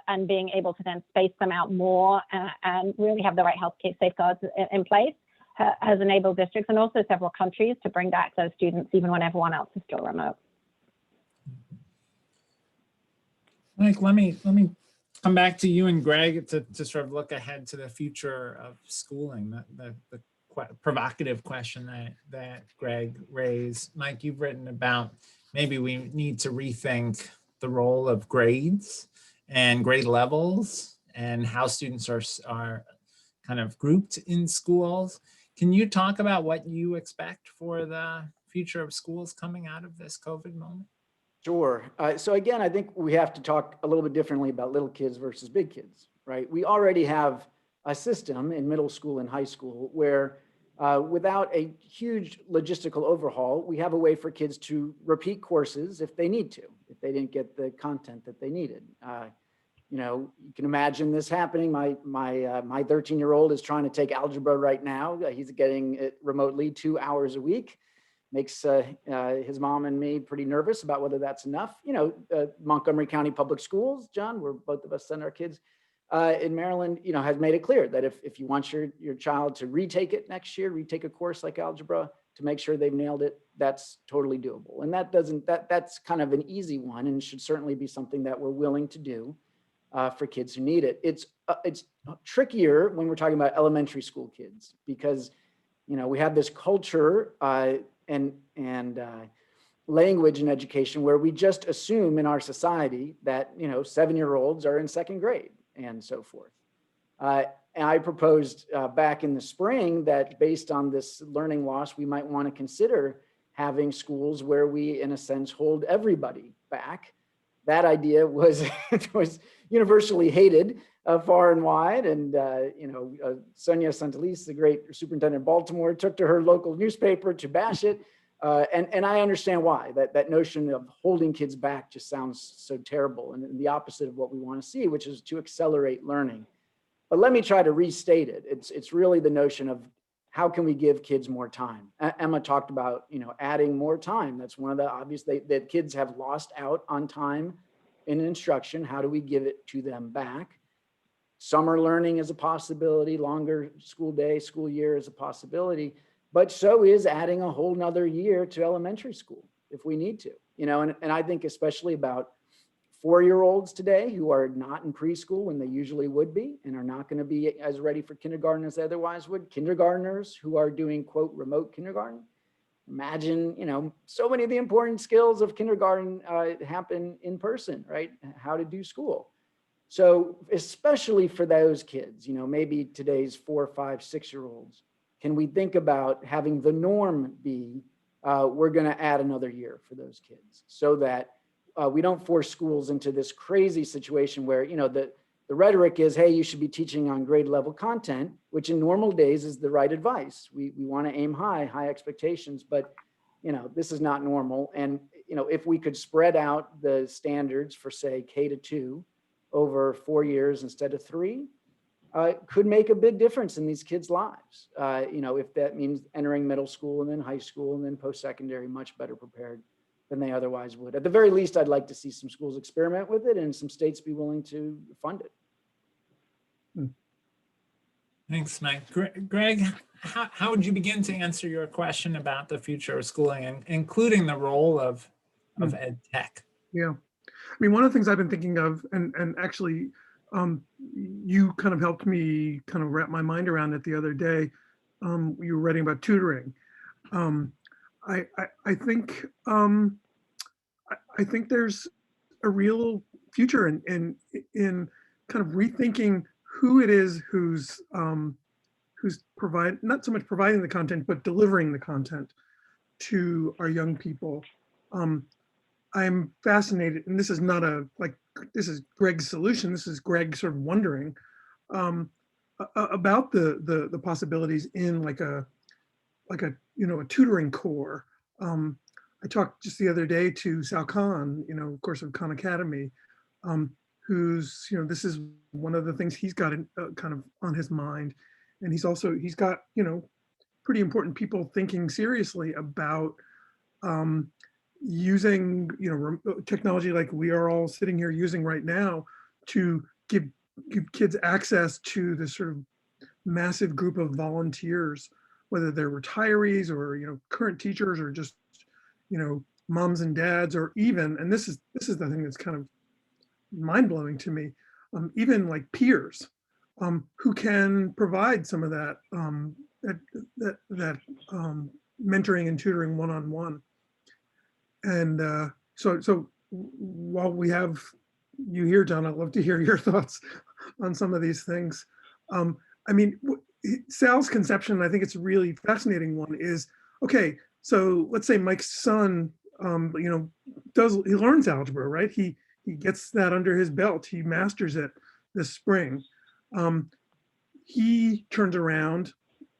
and being able to then space them out more and really have the right health safeguards in place has enabled districts and also several countries to bring back those students even when everyone else is still remote. Mike, let me come back to you and Greg to sort of look ahead to the future of schooling. The provocative question that Greg raised. Mike, you've written about maybe we need to rethink the role of grades and grade levels and how students are kind of grouped in schools. Can you talk about what you expect for the future of schools coming out of this COVID moment? Sure. So again, I think we have to talk a little bit differently about little kids versus big kids, right? We already have a system in middle school and high school where without a huge logistical overhaul, we have a way for kids to repeat courses if they need to, if they didn't get the content that they needed. You can imagine this happening. My 13-year-old is trying to take algebra right now. He's getting it remotely 2 hours a week. Makes his mom and me pretty nervous about whether that's enough. Montgomery County Public Schools, John, where both of us send our kids in Maryland, has made it clear that if you want your child to retake it next year, retake a course like algebra to make sure they've nailed it, that's totally doable. And that's kind of an easy one and should certainly be something that we're willing to do for kids who need it. It's trickier when we're talking about elementary school kids because, we have this culture and language in education where we just assume in our society that 7-year-olds are in second grade and so forth. And I proposed back in the spring that based on this learning loss, we might want to consider having schools where we, in a sense, hold everybody back. That idea was universally hated far and wide. And, Sonia Santalis, the great superintendent of Baltimore, took to her local newspaper to bash it. And I understand why. That notion of holding kids back just sounds so terrible and the opposite of what we want to see, which is to accelerate learning. But let me try to restate it. It's really the notion of how can we give kids more time? Emma talked about, adding more time. That's one of the obvious, that kids have lost out on time in instruction. How do we give it to them back? Summer learning is a possibility. Longer school day, school year is a possibility. But so is adding a whole nother year to elementary school if we need to, and I think especially about 4-year-olds today who are not in preschool when they usually would be and are not going to be as ready for kindergarten as they otherwise would. Kindergartners who are doing, quote, remote kindergarten. Imagine, so many of the important skills of kindergarten happen in person, right? How to do school. So especially for those kids, maybe today's 4, 5, 6-year-olds, can we think about having the norm be, we're going to add another year for those kids so that we don't force schools into this crazy situation where, the rhetoric is, hey, you should be teaching on grade level content, which in normal days is the right advice. We want to aim high expectations, but, this is not normal. And, if we could spread out the standards for, say, K-2 over 4 years instead of 3, could make a big difference in these kids' lives. If that means entering middle school and then high school and then post-secondary much better prepared than they otherwise would. At the very least, I'd like to see some schools experiment with it and some states be willing to fund it. Thanks, Mike. Greg, how would you begin to answer your question about the future of schooling, including the role of ed tech? Yeah. I mean, one of the things I've been thinking of, and actually, you kind of helped me kind of wrap my mind around it the other day. You were writing about tutoring. I think there's a real future in kind of rethinking who it is who's not so much providing the content, but delivering the content to our young people. I'm fascinated, and this is not this is Greg's solution. This is Greg sort of wondering about the possibilities in a tutoring core. I talked just the other day to Sal Khan, of course, of Khan Academy, who's, this is one of the things he's got kind of on his mind. And he's got, pretty important people thinking seriously about using, technology like we are all sitting here using right now to give kids access to this sort of massive group of volunteers, whether they're retirees or, current teachers or just, moms and dads, or even, and this is the thing that's kind of mind-blowing to me, even like peers who can provide some of that that mentoring and tutoring one-on-one. And so while we have you here, John, I'd love to hear your thoughts on some of these things. I mean, Sal's conception, I think it's a really fascinating one, is, okay, so let's say Mike's son, he learns algebra, right? He gets that under his belt. He masters it this spring. He turns around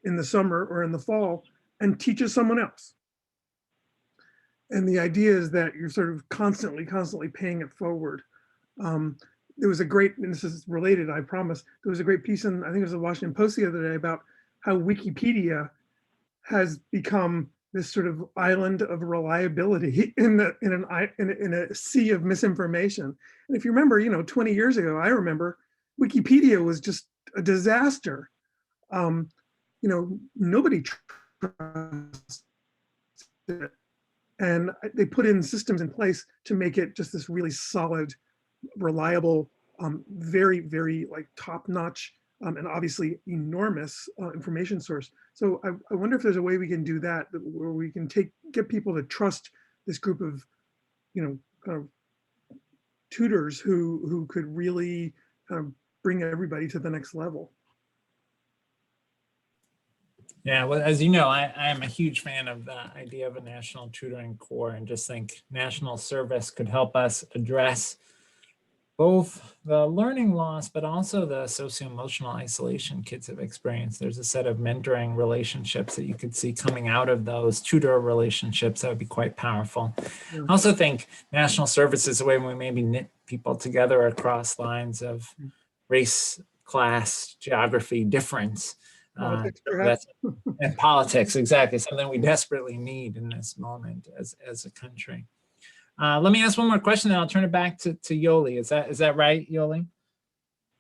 in the summer or in the fall and teaches someone else. And the idea is that you're sort of constantly paying it forward. There was a great, and this is related, I promise, there was a great piece in, I think it was the Washington Post the other day, about how Wikipedia has become this sort of island of reliability in a sea of misinformation. And if you remember, 20 years ago, I remember Wikipedia was just a disaster. Nobody trusts it. And they put in systems in place to make it just this really solid, reliable, very, very like top-notch, and obviously enormous information source. So I wonder if there's a way we can do that, where we can get people to trust this group of, kind of tutors who could really kind of bring everybody to the next level. Yeah, well, as you know, I am a huge fan of the idea of a national tutoring corps, and just think national service could help us address both the learning loss, but also the socio-emotional isolation kids have experienced. There's a set of mentoring relationships that you could see coming out of those tutor relationships that would be quite powerful. Yeah. I also think national service is a way we maybe knit people together across lines of race, class, geography, difference. Politics, perhaps. And politics, exactly, something we desperately need in this moment as a country. Let me ask one more question, then I'll turn it back to Yoli. Is that right, Yoli?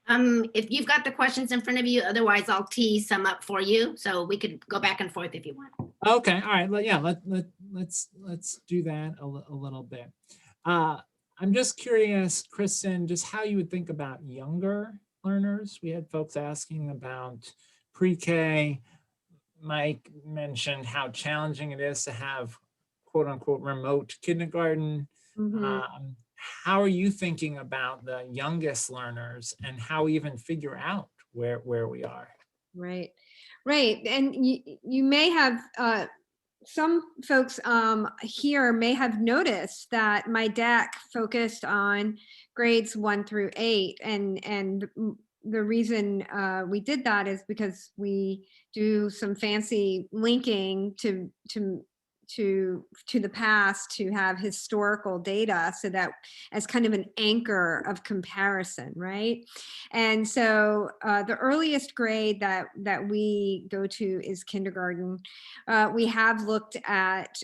If you've got the questions in front of you, otherwise I'll tee some up for you, so we could go back and forth if you want. Okay, all right. Yeah, let's do that a little bit. I'm just curious, Kristen, just how you would think about younger learners. We had folks asking about pre-K. Mike mentioned how challenging it is to have quote unquote remote kindergarten. Mhm. How are you thinking about the youngest learners and how we even figure out where we are? Right. And you may have, some folks here may have noticed that my deck focused on grades 1 through 8, and the reason we did that is because we do some fancy linking to the past, to have historical data, so that as kind of an anchor of comparison, right? And so the earliest grade that we go to is kindergarten. We have looked at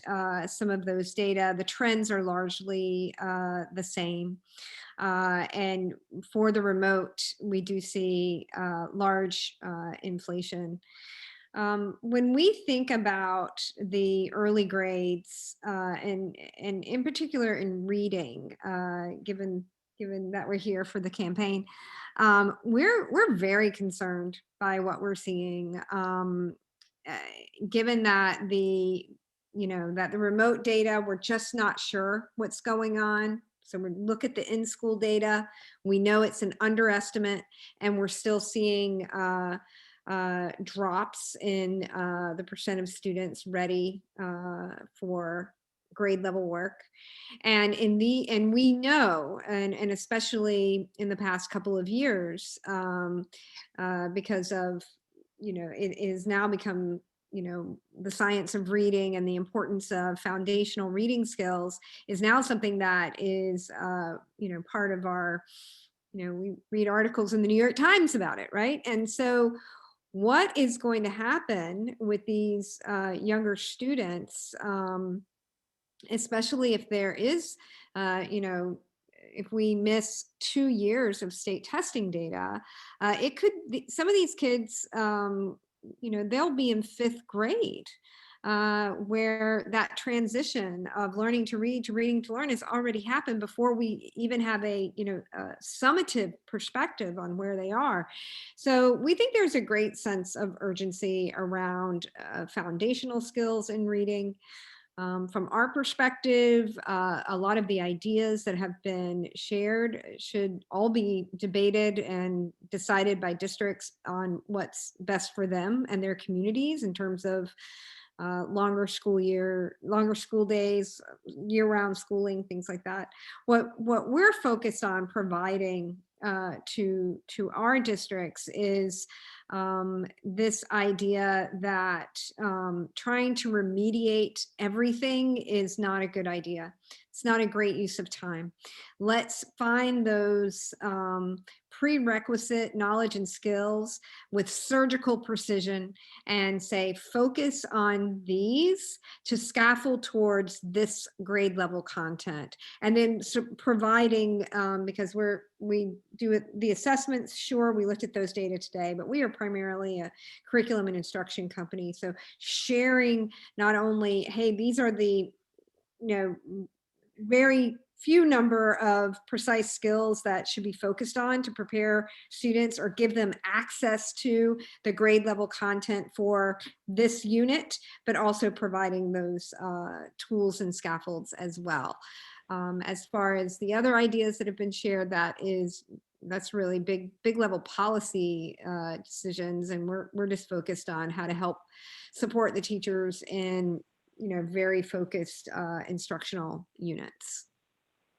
some of those data. The trends are largely the same. And for the remote, we do see large inflation. When we think about the early grades, and in particular in reading, given that we're here for the campaign, we're very concerned by what we're seeing. Given that the remote data, we're just not sure what's going on. So we look at the in-school data, we know it's an underestimate, and we're still seeing drops in the percent of students ready for grade level work. And we know, and especially in the past couple of years, because of, it has now become, the science of reading and the importance of foundational reading skills is now something that is, part of our, we read articles in the New York Times about it, right? And so what is going to happen with these younger students, especially if there is, if we miss 2 years of state testing data, it could be, some of these kids, they'll be in 5th grade where that transition of learning to read to reading to learn has already happened before we even have a summative perspective on where they are. So we think there's a great sense of urgency around foundational skills in reading. From our perspective, a lot of the ideas that have been shared should all be debated and decided by districts on what's best for them and their communities in terms of longer school days, year-round schooling, things like that. What we're focused on providing to our districts is this idea that trying to remediate everything is not a good idea. It's not a great use of time. Let's find those prerequisite knowledge and skills with surgical precision and say, focus on these to scaffold towards this grade level content. And then providing, because we do the assessments, sure, we looked at those data today, but we are primarily a curriculum and instruction company. So sharing not only, hey, these are the, very few number of precise skills that should be focused on to prepare students or give them access to the grade level content for this unit, but also providing those tools and scaffolds as well. As far as the other ideas that have been shared, that's really big level policy decisions, and we're just focused on how to help support the teachers in very focused instructional units.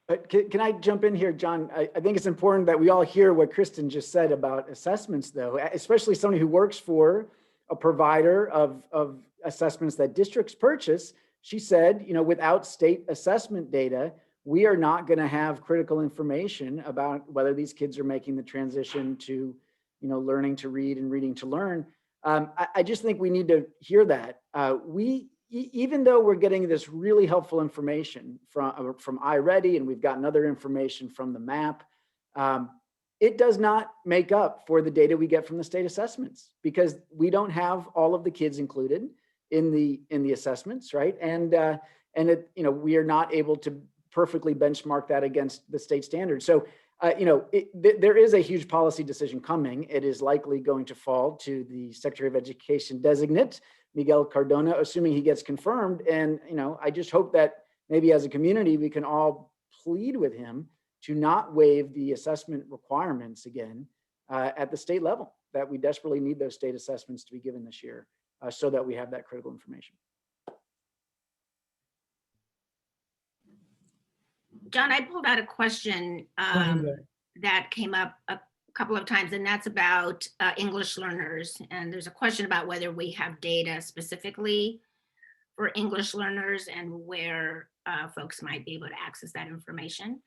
But can I jump in here, John? I think it's important that we all hear what Kristen just said about assessments, though, especially somebody who works for a provider of assessments that districts purchase. She said, without state assessment data, we are not going to have critical information about whether these kids are making the transition to, learning to read and reading to learn. I just think we need to hear that. Even though we're getting this really helpful information from iReady, and we've gotten other information from the map, it does not make up for the data we get from the state assessments, because we don't have all of the kids included in the assessments, right? And we are not able to perfectly benchmark that against the state standard. So there is a huge policy decision coming. It is likely going to fall to the Secretary of Education designate, Miguel Cardona, assuming he gets confirmed. And, I just hope that maybe as a community, we can all plead with him to not waive the assessment requirements again at the state level, that we desperately need those state assessments to be given this year so that we have that critical information. John, I pulled out a question that came up a couple of times, and that's about English learners. And there's a question about whether we have data specifically for English learners and where folks might be able to access that information.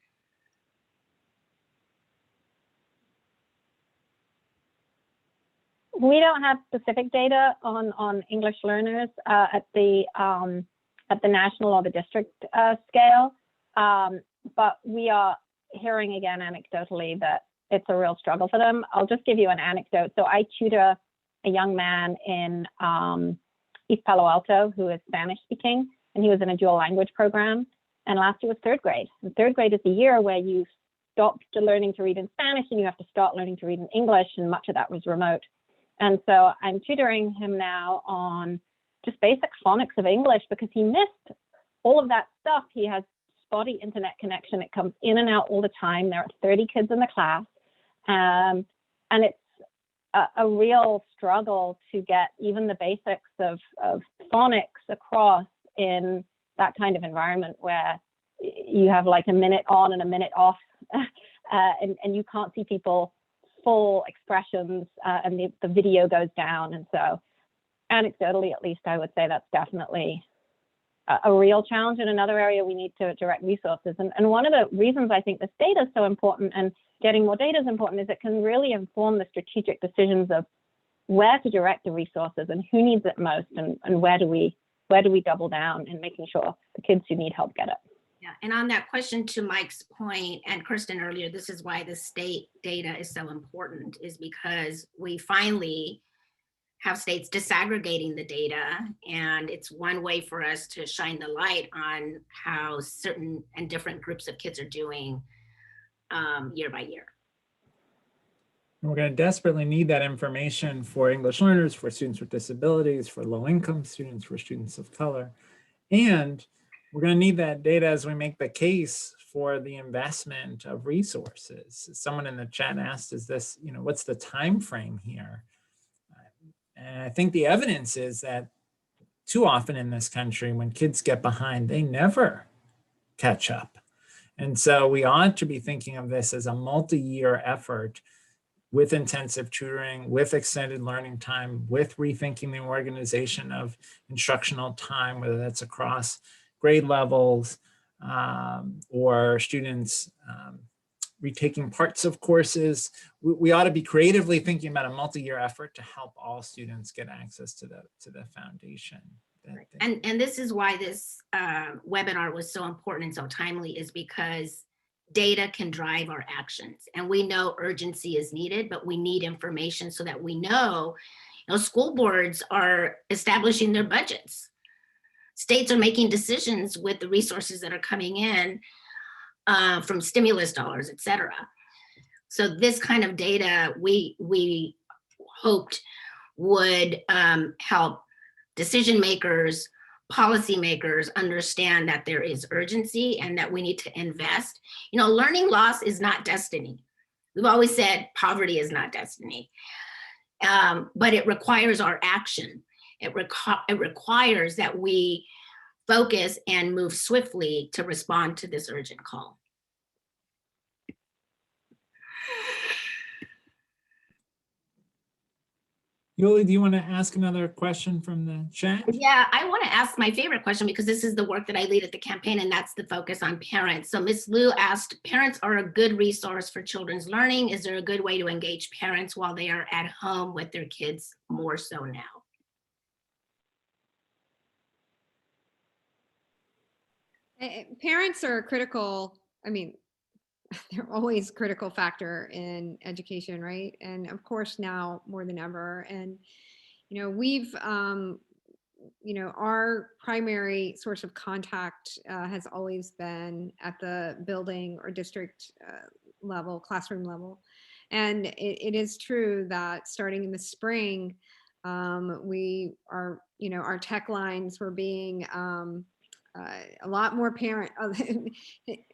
We don't have specific data on English learners at the national or the district scale, but we are hearing again anecdotally that it's a real struggle for them. I'll just give you an anecdote. So I tutor a young man in East Palo Alto who is Spanish speaking, and he was in a dual language program. And last year was third grade. And third grade is the year where you stop learning to read in Spanish and you have to start learning to read in English, and much of that was remote. And so I'm tutoring him now on just basic phonics of English because he missed all of that stuff. He has spotty internet connection. It comes in and out all the time. There are 30 kids in the class. And it's a real struggle to get even the basics of phonics across in that kind of environment where you have like a minute on and a minute off, and you can't see people full expressions, and the video goes down. And so anecdotally, at least, I would say that's definitely a real challenge. In another area, we need to direct resources. And one of the reasons I think this data is so important and getting more data is important is it can really inform the strategic decisions of where to direct the resources and who needs it most, and where do we double down in making sure the kids who need help get it. Yeah, and on that question, to Mike's point and Kristen earlier, this is why the state data is so important, is because we finally have states disaggregating the data, and it's one way for us to shine the light on how certain and different groups of kids are doing year by year. We're going to desperately need that information for English learners, for students with disabilities, for low-income students, for students of color. And we're going to need that data as we make the case for the investment of resources. Someone in the chat asked, is this, what's the time frame here? And I think the evidence is that too often in this country, when kids get behind, they never catch up. And so we ought to be thinking of this as a multi-year effort with intensive tutoring, with extended learning time, with rethinking the organization of instructional time, whether that's across grade levels or students retaking parts of courses. We ought to be creatively thinking about a multi-year effort to help all students get access to the foundation. And this is why this webinar was so important and so timely, is because data can drive our actions. And we know urgency is needed, but we need information so that we know, school boards are establishing their budgets. States are making decisions with the resources that are coming in from stimulus dollars, et cetera. So this kind of data we hoped would help decision makers, policymakers understand that there is urgency and that we need to invest. Learning loss is not destiny. We've always said poverty is not destiny, but it requires our action. It requires that we focus and move swiftly to respond to this urgent call. Yoli, do you want to ask another question from the chat? Yeah, I want to ask my favorite question, because this is the work that I lead at the campaign, and that's the focus on parents. So Ms. Liu asked, parents are a good resource for children's learning. Is there a good way to engage parents while they are at home with their kids more so now? Parents are critical. They're always a critical factor in education, right? And of course now more than ever. And, we've, our primary source of contact has always been at the building or district level, classroom level. And it is true that starting in the spring, we are, our tech lines were being a lot more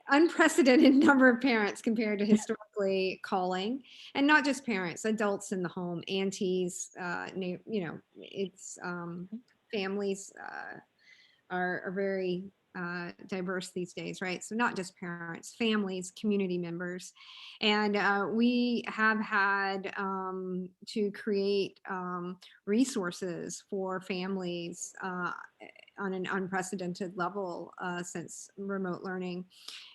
unprecedented number of parents compared to historically calling, and not just parents, adults in the home, aunties, it's families are very diverse these days, right? So not just parents, families, community members. And we have had to create resources for families on an unprecedented level since remote learning.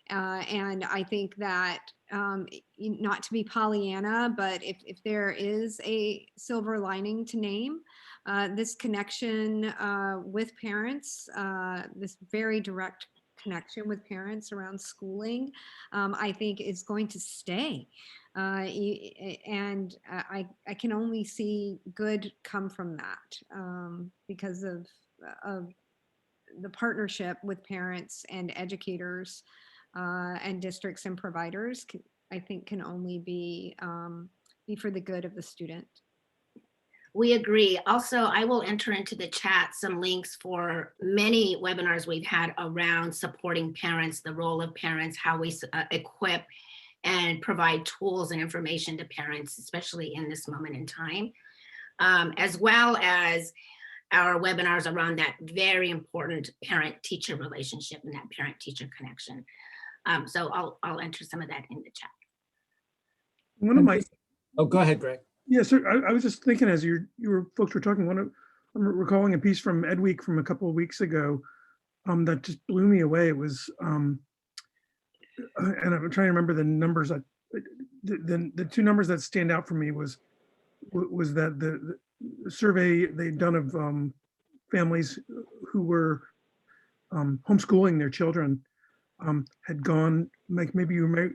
And I think that not to be Pollyanna, but if there is a silver lining to name, this connection with parents, this very direct connection with parents around schooling, I think is going to stay. And I can only see good come from that because of the partnership with parents and educators and districts and providers, I think can only be for the good of the student. We agree. Also, I will enter into the chat some links for many webinars we've had around supporting parents, the role of parents, how we equip and provide tools and information to parents, especially in this moment in time, as well as our webinars around that very important parent-teacher relationship and that parent-teacher connection. So I'll enter some of that in the chat. One of my Oh, go ahead, Greg. Yeah, so I was just thinking as you folks were talking, I'm recalling a piece from Ed Week from a couple of weeks ago that just blew me away. It was, and I'm trying to remember the numbers. The two numbers that stand out for me was that the survey they'd done of families who were homeschooling their children had gone, like, maybe you may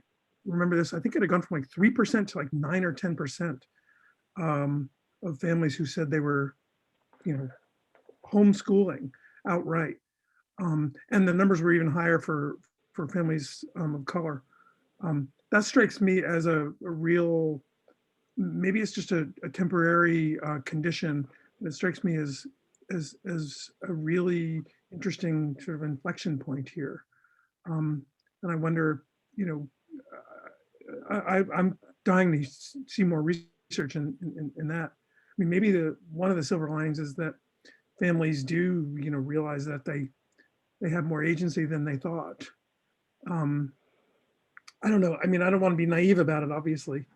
remember this, I think it had gone from like 3% to like 9 or 10%. of families who said they were, homeschooling outright. And the numbers were even higher for families of color. That strikes me as a real, maybe it's just a temporary condition. It strikes me as a really interesting sort of inflection point here. And I wonder, I'm dying to see more research in that. I mean, maybe one of the silver linings is that families do, realize that they have more agency than they thought. I don't know. I mean, I don't want to be naive about it, obviously,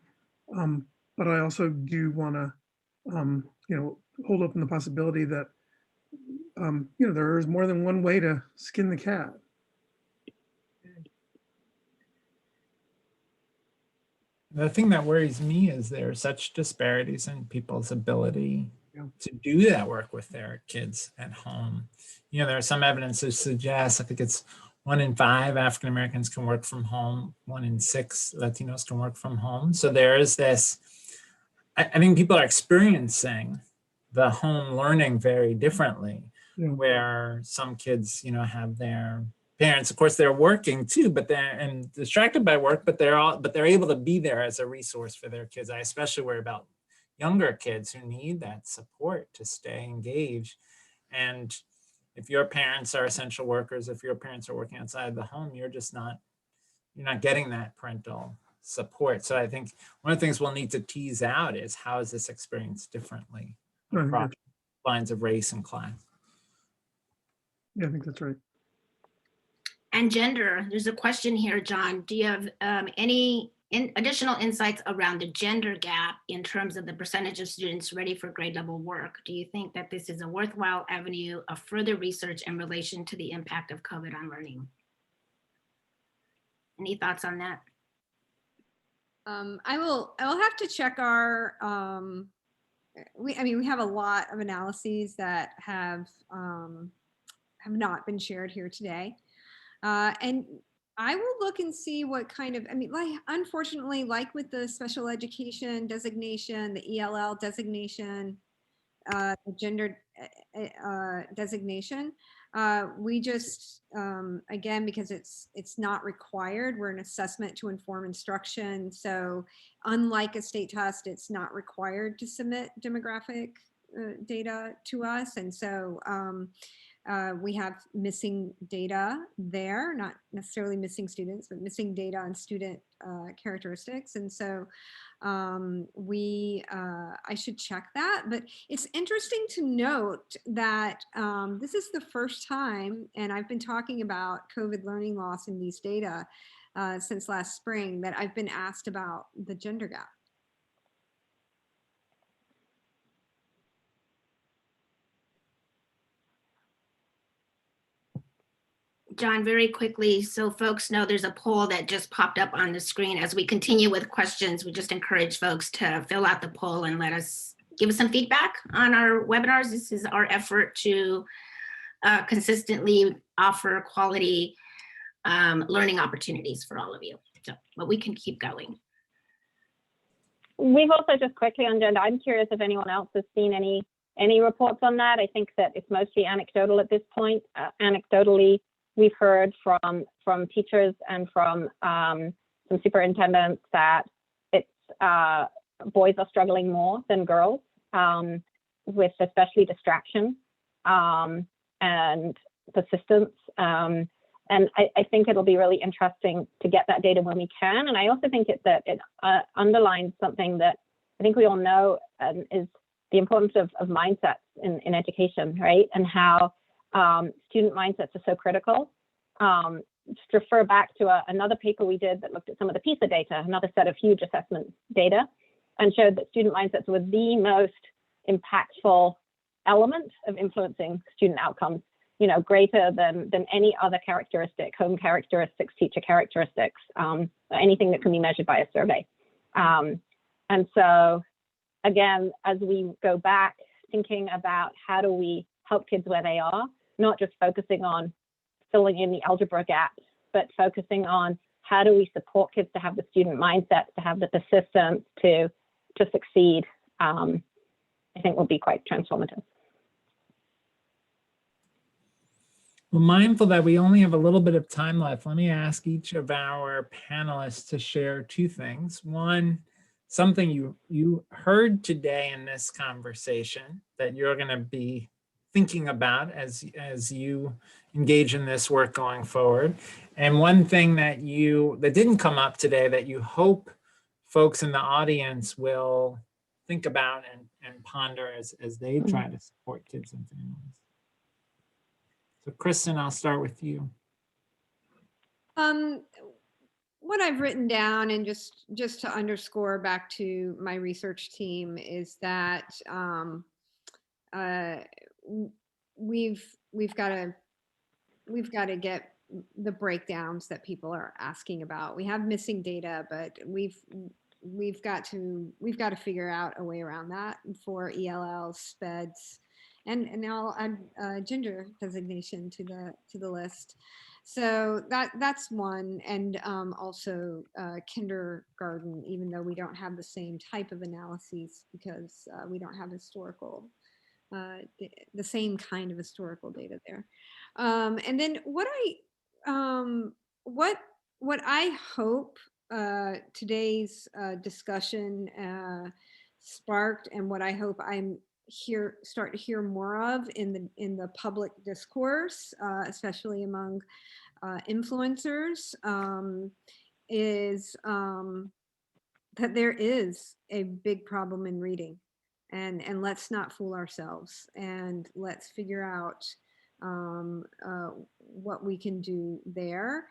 but I also do want to, hold open the possibility that, there is more than one way to skin the cat. The thing that worries me is there are such disparities in people's ability to do that work with their kids at home. There are some evidence to suggest, I think it's 1 in 5 African Americans can work from home, 1 in 6 Latinos can work from home. So there is this, I think people are experiencing the home learning very differently, where some kids, have their parents, of course, they're working too, but they're distracted by work, but they're able to be there as a resource for their kids. I especially worry about younger kids who need that support to stay engaged. And if your parents are essential workers, if your parents are working outside the home, you're not getting that parental support. So I think one of the things we'll need to tease out is how is this experienced differently across lines of race and class. Yeah, I think that's right. And gender, there's a question here, John. Do you have any additional insights around the gender gap in terms of the percentage of students ready for grade level work? Do you think that this is a worthwhile avenue of further research in relation to the impact of COVID on learning? Any thoughts on that? I will have to check our, we have a lot of analyses that have not been shared here today. And I will look and see what kind of, unfortunately, like with the special education designation, the ELL designation, the gender designation, we just, again, because it's not required, we're an assessment to inform instruction. So unlike a state test, it's not required to submit demographic data to us. And so we have missing data there, not necessarily missing students, but missing data on student characteristics. And so I should check that, but it's interesting to note that this is the first time, and I've been talking about COVID learning loss in these data since last spring, that I've been asked about the gender gap. John, very quickly, so folks know there's a poll that just popped up on the screen. As we continue with questions, we just encourage folks to fill out the poll and give us some feedback on our webinars. This is our effort to consistently offer quality learning opportunities for all of you. So, but we can keep going. We've also just quickly on gender, I'm curious if anyone else has seen any reports on that. I think that it's mostly anecdotal at this point. Anecdotally, we've heard from teachers and from some superintendents that it's boys are struggling more than girls with especially distraction and persistence. And I think it'll be really interesting to get that data when we can. And I also think that it underlines something that I think we all know is the importance of mindsets in education, right? And how student mindsets are so critical. Just refer back to another paper we did that looked at some of the PISA data, another set of huge assessment data, and showed that student mindsets were the most impactful element of influencing student outcomes, greater than any other characteristic, home characteristics, teacher characteristics, anything that can be measured by a survey. And so, again, as we go back thinking about how do we help kids where they are, not just focusing on filling in the algebra gaps, but focusing on how do we support kids to have the student mindset, to have the persistence to succeed. I think will be quite transformative. Well, mindful that we only have a little bit of time left, let me ask each of our panelists to share two things. One, something you heard today in this conversation that you're going to be thinking about as you engage in this work going forward. And one thing that didn't come up today that you hope folks in the audience will think about and ponder as they try to support kids and families. So Kristen, I'll start with you. What I've written down, and just to underscore back to my research team, is that we've got to get the breakdowns that people are asking about. We have missing data, but we've got to figure out a way around that for ELLs, SPEDs, and now I'll add gender designation to the list. So that's one, and also kindergarten, even though we don't have the same type of analyses because we don't have historical, the same kind of historical data there. And then what I hope today's discussion sparked, and what I hope start to hear more of in the public discourse, especially among influencers, is that there is a big problem in reading, and let's not fool ourselves, and let's figure out what we can do there,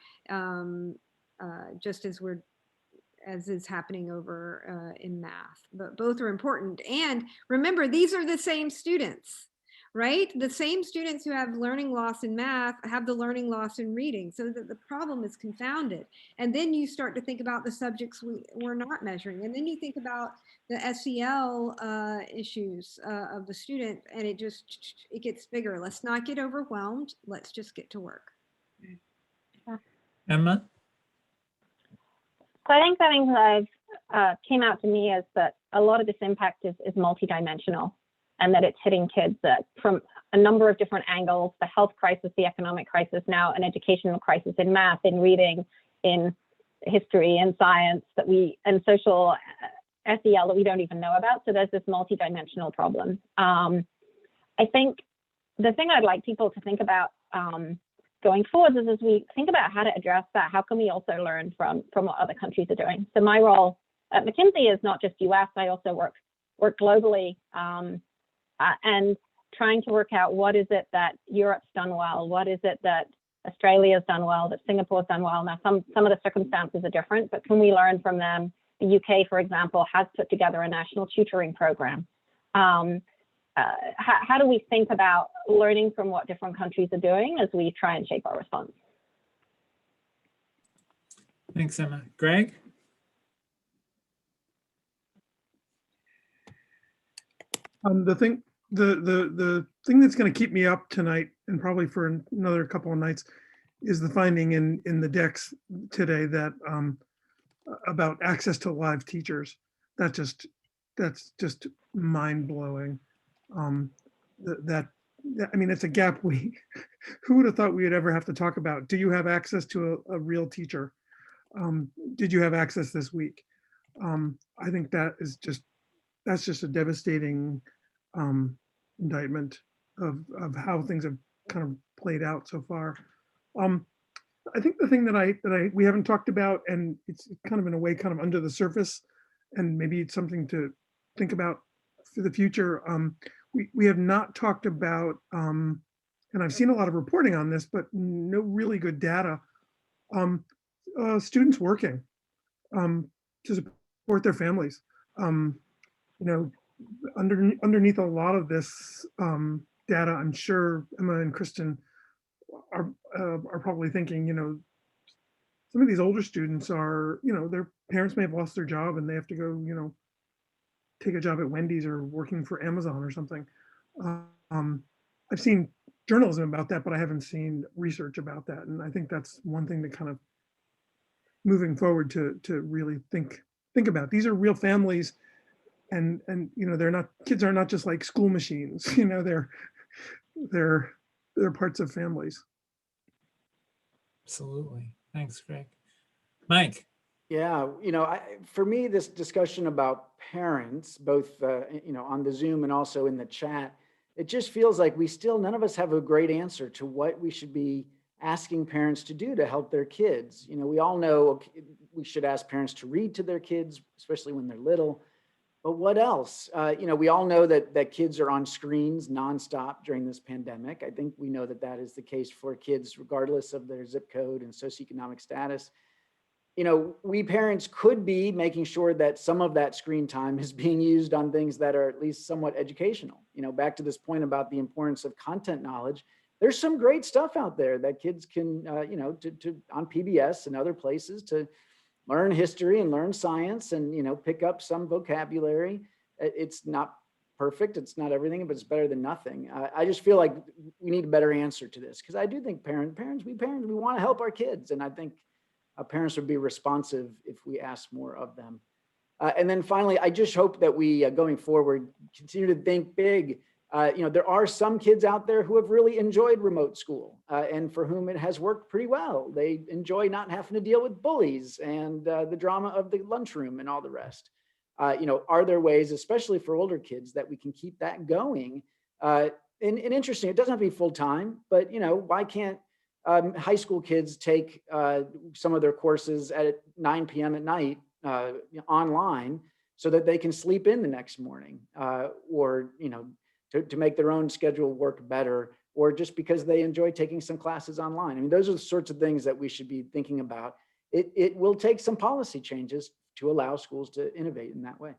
just as is happening over in math. But both are important. And remember, these are the same students, right? The same students who have learning loss in math have the learning loss in reading, so that the problem is confounded. And then you start to think about the subjects we're not measuring. And then you think about the SEL issues of the student, and it gets bigger. Let's not get overwhelmed. Let's just get to work. Emma? So I think something that came out to me is that a lot of this impact is multidimensional, and that it's hitting kids from a number of different angles: the health crisis, the economic crisis, now an educational crisis in math, in reading, in history, in science, and social SEL that we don't even know about. So there's this multidimensional problem. I think the thing I'd like people to think about going forward is, as we think about how to address that, how can we also learn from what other countries are doing? So my role at McKinsey is not just US, I also work globally, and trying to work out what is it that Europe's done well, what is it that Australia's done well, that Singapore's done well. Now, some of the circumstances are different, but can we learn from them? The UK, for example, has put together a national tutoring program. How do we think about learning from what different countries are doing as we try and shape our response? Thanks, Emma. Greg? The thing that's going to keep me up tonight, and probably for another couple of nights, is the finding in the decks today that about access to live teachers. That's just mind blowing. I mean, it's a gap who would have thought we would ever have to talk about? Do you have access to a real teacher? Did you have access this week? I think that's just a devastating indictment of how things have kind of played out so far. I think the thing that we haven't talked about, and it's kind of in a way kind of under the surface, and maybe it's something to think about for the future. We have not talked about, and I've seen a lot of reporting on this, but no really good data. Students working to support their families. Underneath a lot of this data, I'm sure Emma and Kristen are probably thinking, some of these older students are, their parents may have lost their job and they have to go, take a job at Wendy's or working for Amazon or something. I've seen journalism about that, but I haven't seen research about that. And I think that's one thing to kind of moving forward to really think about. These are real families and kids are not just like school machines, they're parts of families. Absolutely. Thanks, Greg. Mike. Yeah, for me, this discussion about parents, both on the Zoom and also in the chat, it just feels like none of us have a great answer to what we should be asking parents to do to help their kids. We all know we should ask parents to read to their kids, especially when they're little. But what else? We all know that kids are on screens nonstop during this pandemic. I think we know that is the case for kids, regardless of their zip code and socioeconomic status. We parents could be making sure that some of that screen time is being used on things that are at least somewhat educational. Back to this point about the importance of content knowledge, there's some great stuff out there that kids can, on PBS and other places to learn history and learn science and, pick up some vocabulary. It's not perfect. It's not everything, but it's better than nothing. I just feel like we need a better answer to this because I do think we want to help our kids. And I think parents would be responsive if we ask more of them. And then finally, I just hope that we, going forward, continue to think big. There are some kids out there who have really enjoyed remote school and for whom it has worked pretty well. They enjoy not having to deal with bullies and the drama of the lunchroom and all the rest. Are there ways, especially for older kids, that we can keep that going? And interesting, it doesn't have to be full time, but why can't high school kids take some of their courses at 9 p.m. at night online so that they can sleep in the next morning or, to make their own schedule work better, or just because they enjoy taking some classes online. I mean, those are the sorts of things that we should be thinking about. It will take some policy changes to allow schools to innovate in that way.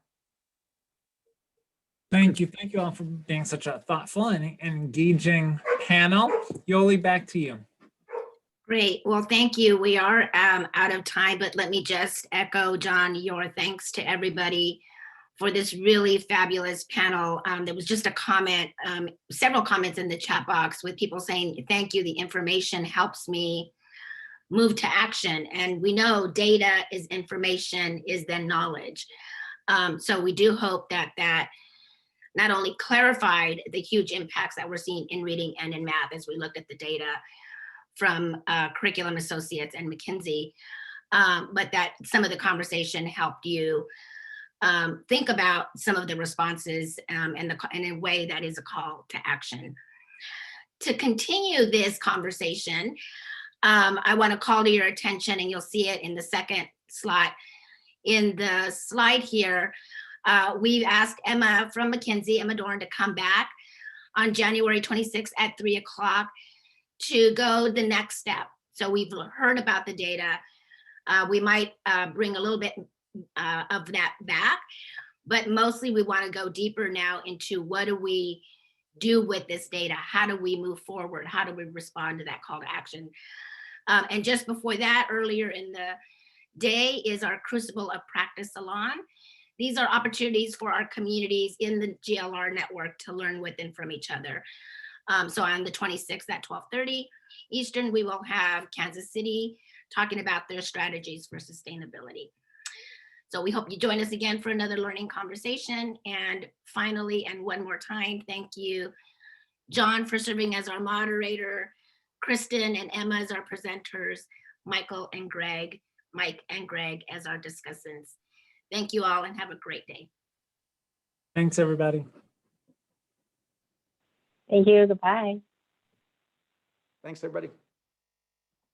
Thank you. Thank you all for being such a thoughtful and engaging panel. Yoli, back to you. Great. Well, thank you. We are out of time, but let me just echo, John, your thanks to everybody for this really fabulous panel. There was just a comment, several comments in the chat box with people saying, thank you, the information helps me move to action. And we know data is information is then knowledge. So we do hope that not only clarified the huge impacts that we're seeing in reading and in math as we looked at the data from Curriculum Associates and McKinsey, but that some of the conversation helped you think about some of the responses in a way that is a call to action. To continue this conversation, I want to call to your attention, and you'll see it in the second slide. In the slide here, we've asked Emma from McKinsey, Emma Dorn, to come back on January 26th at 3 o'clock to go the next step. So we've heard about the data. We might bring a little bit of that back, but mostly we want to go deeper now into what do we do with this data? How do we move forward? How do we respond to that call to action? And just before that, earlier in the day is our Crucible of Practice Salon. These are opportunities for our communities in the GLR network to learn with and from each other. So on the 26th at 12:30 Eastern, we will have Kansas City talking about their strategies for sustainability. So we hope you join us again for another learning conversation. And finally, and one more time, thank you, John, for serving as our moderator, Kristen and Emma as our presenters, Mike and Greg as our discussants. Thank you all and have a great day. Thanks, everybody. Thank you. Goodbye. Thanks, everybody.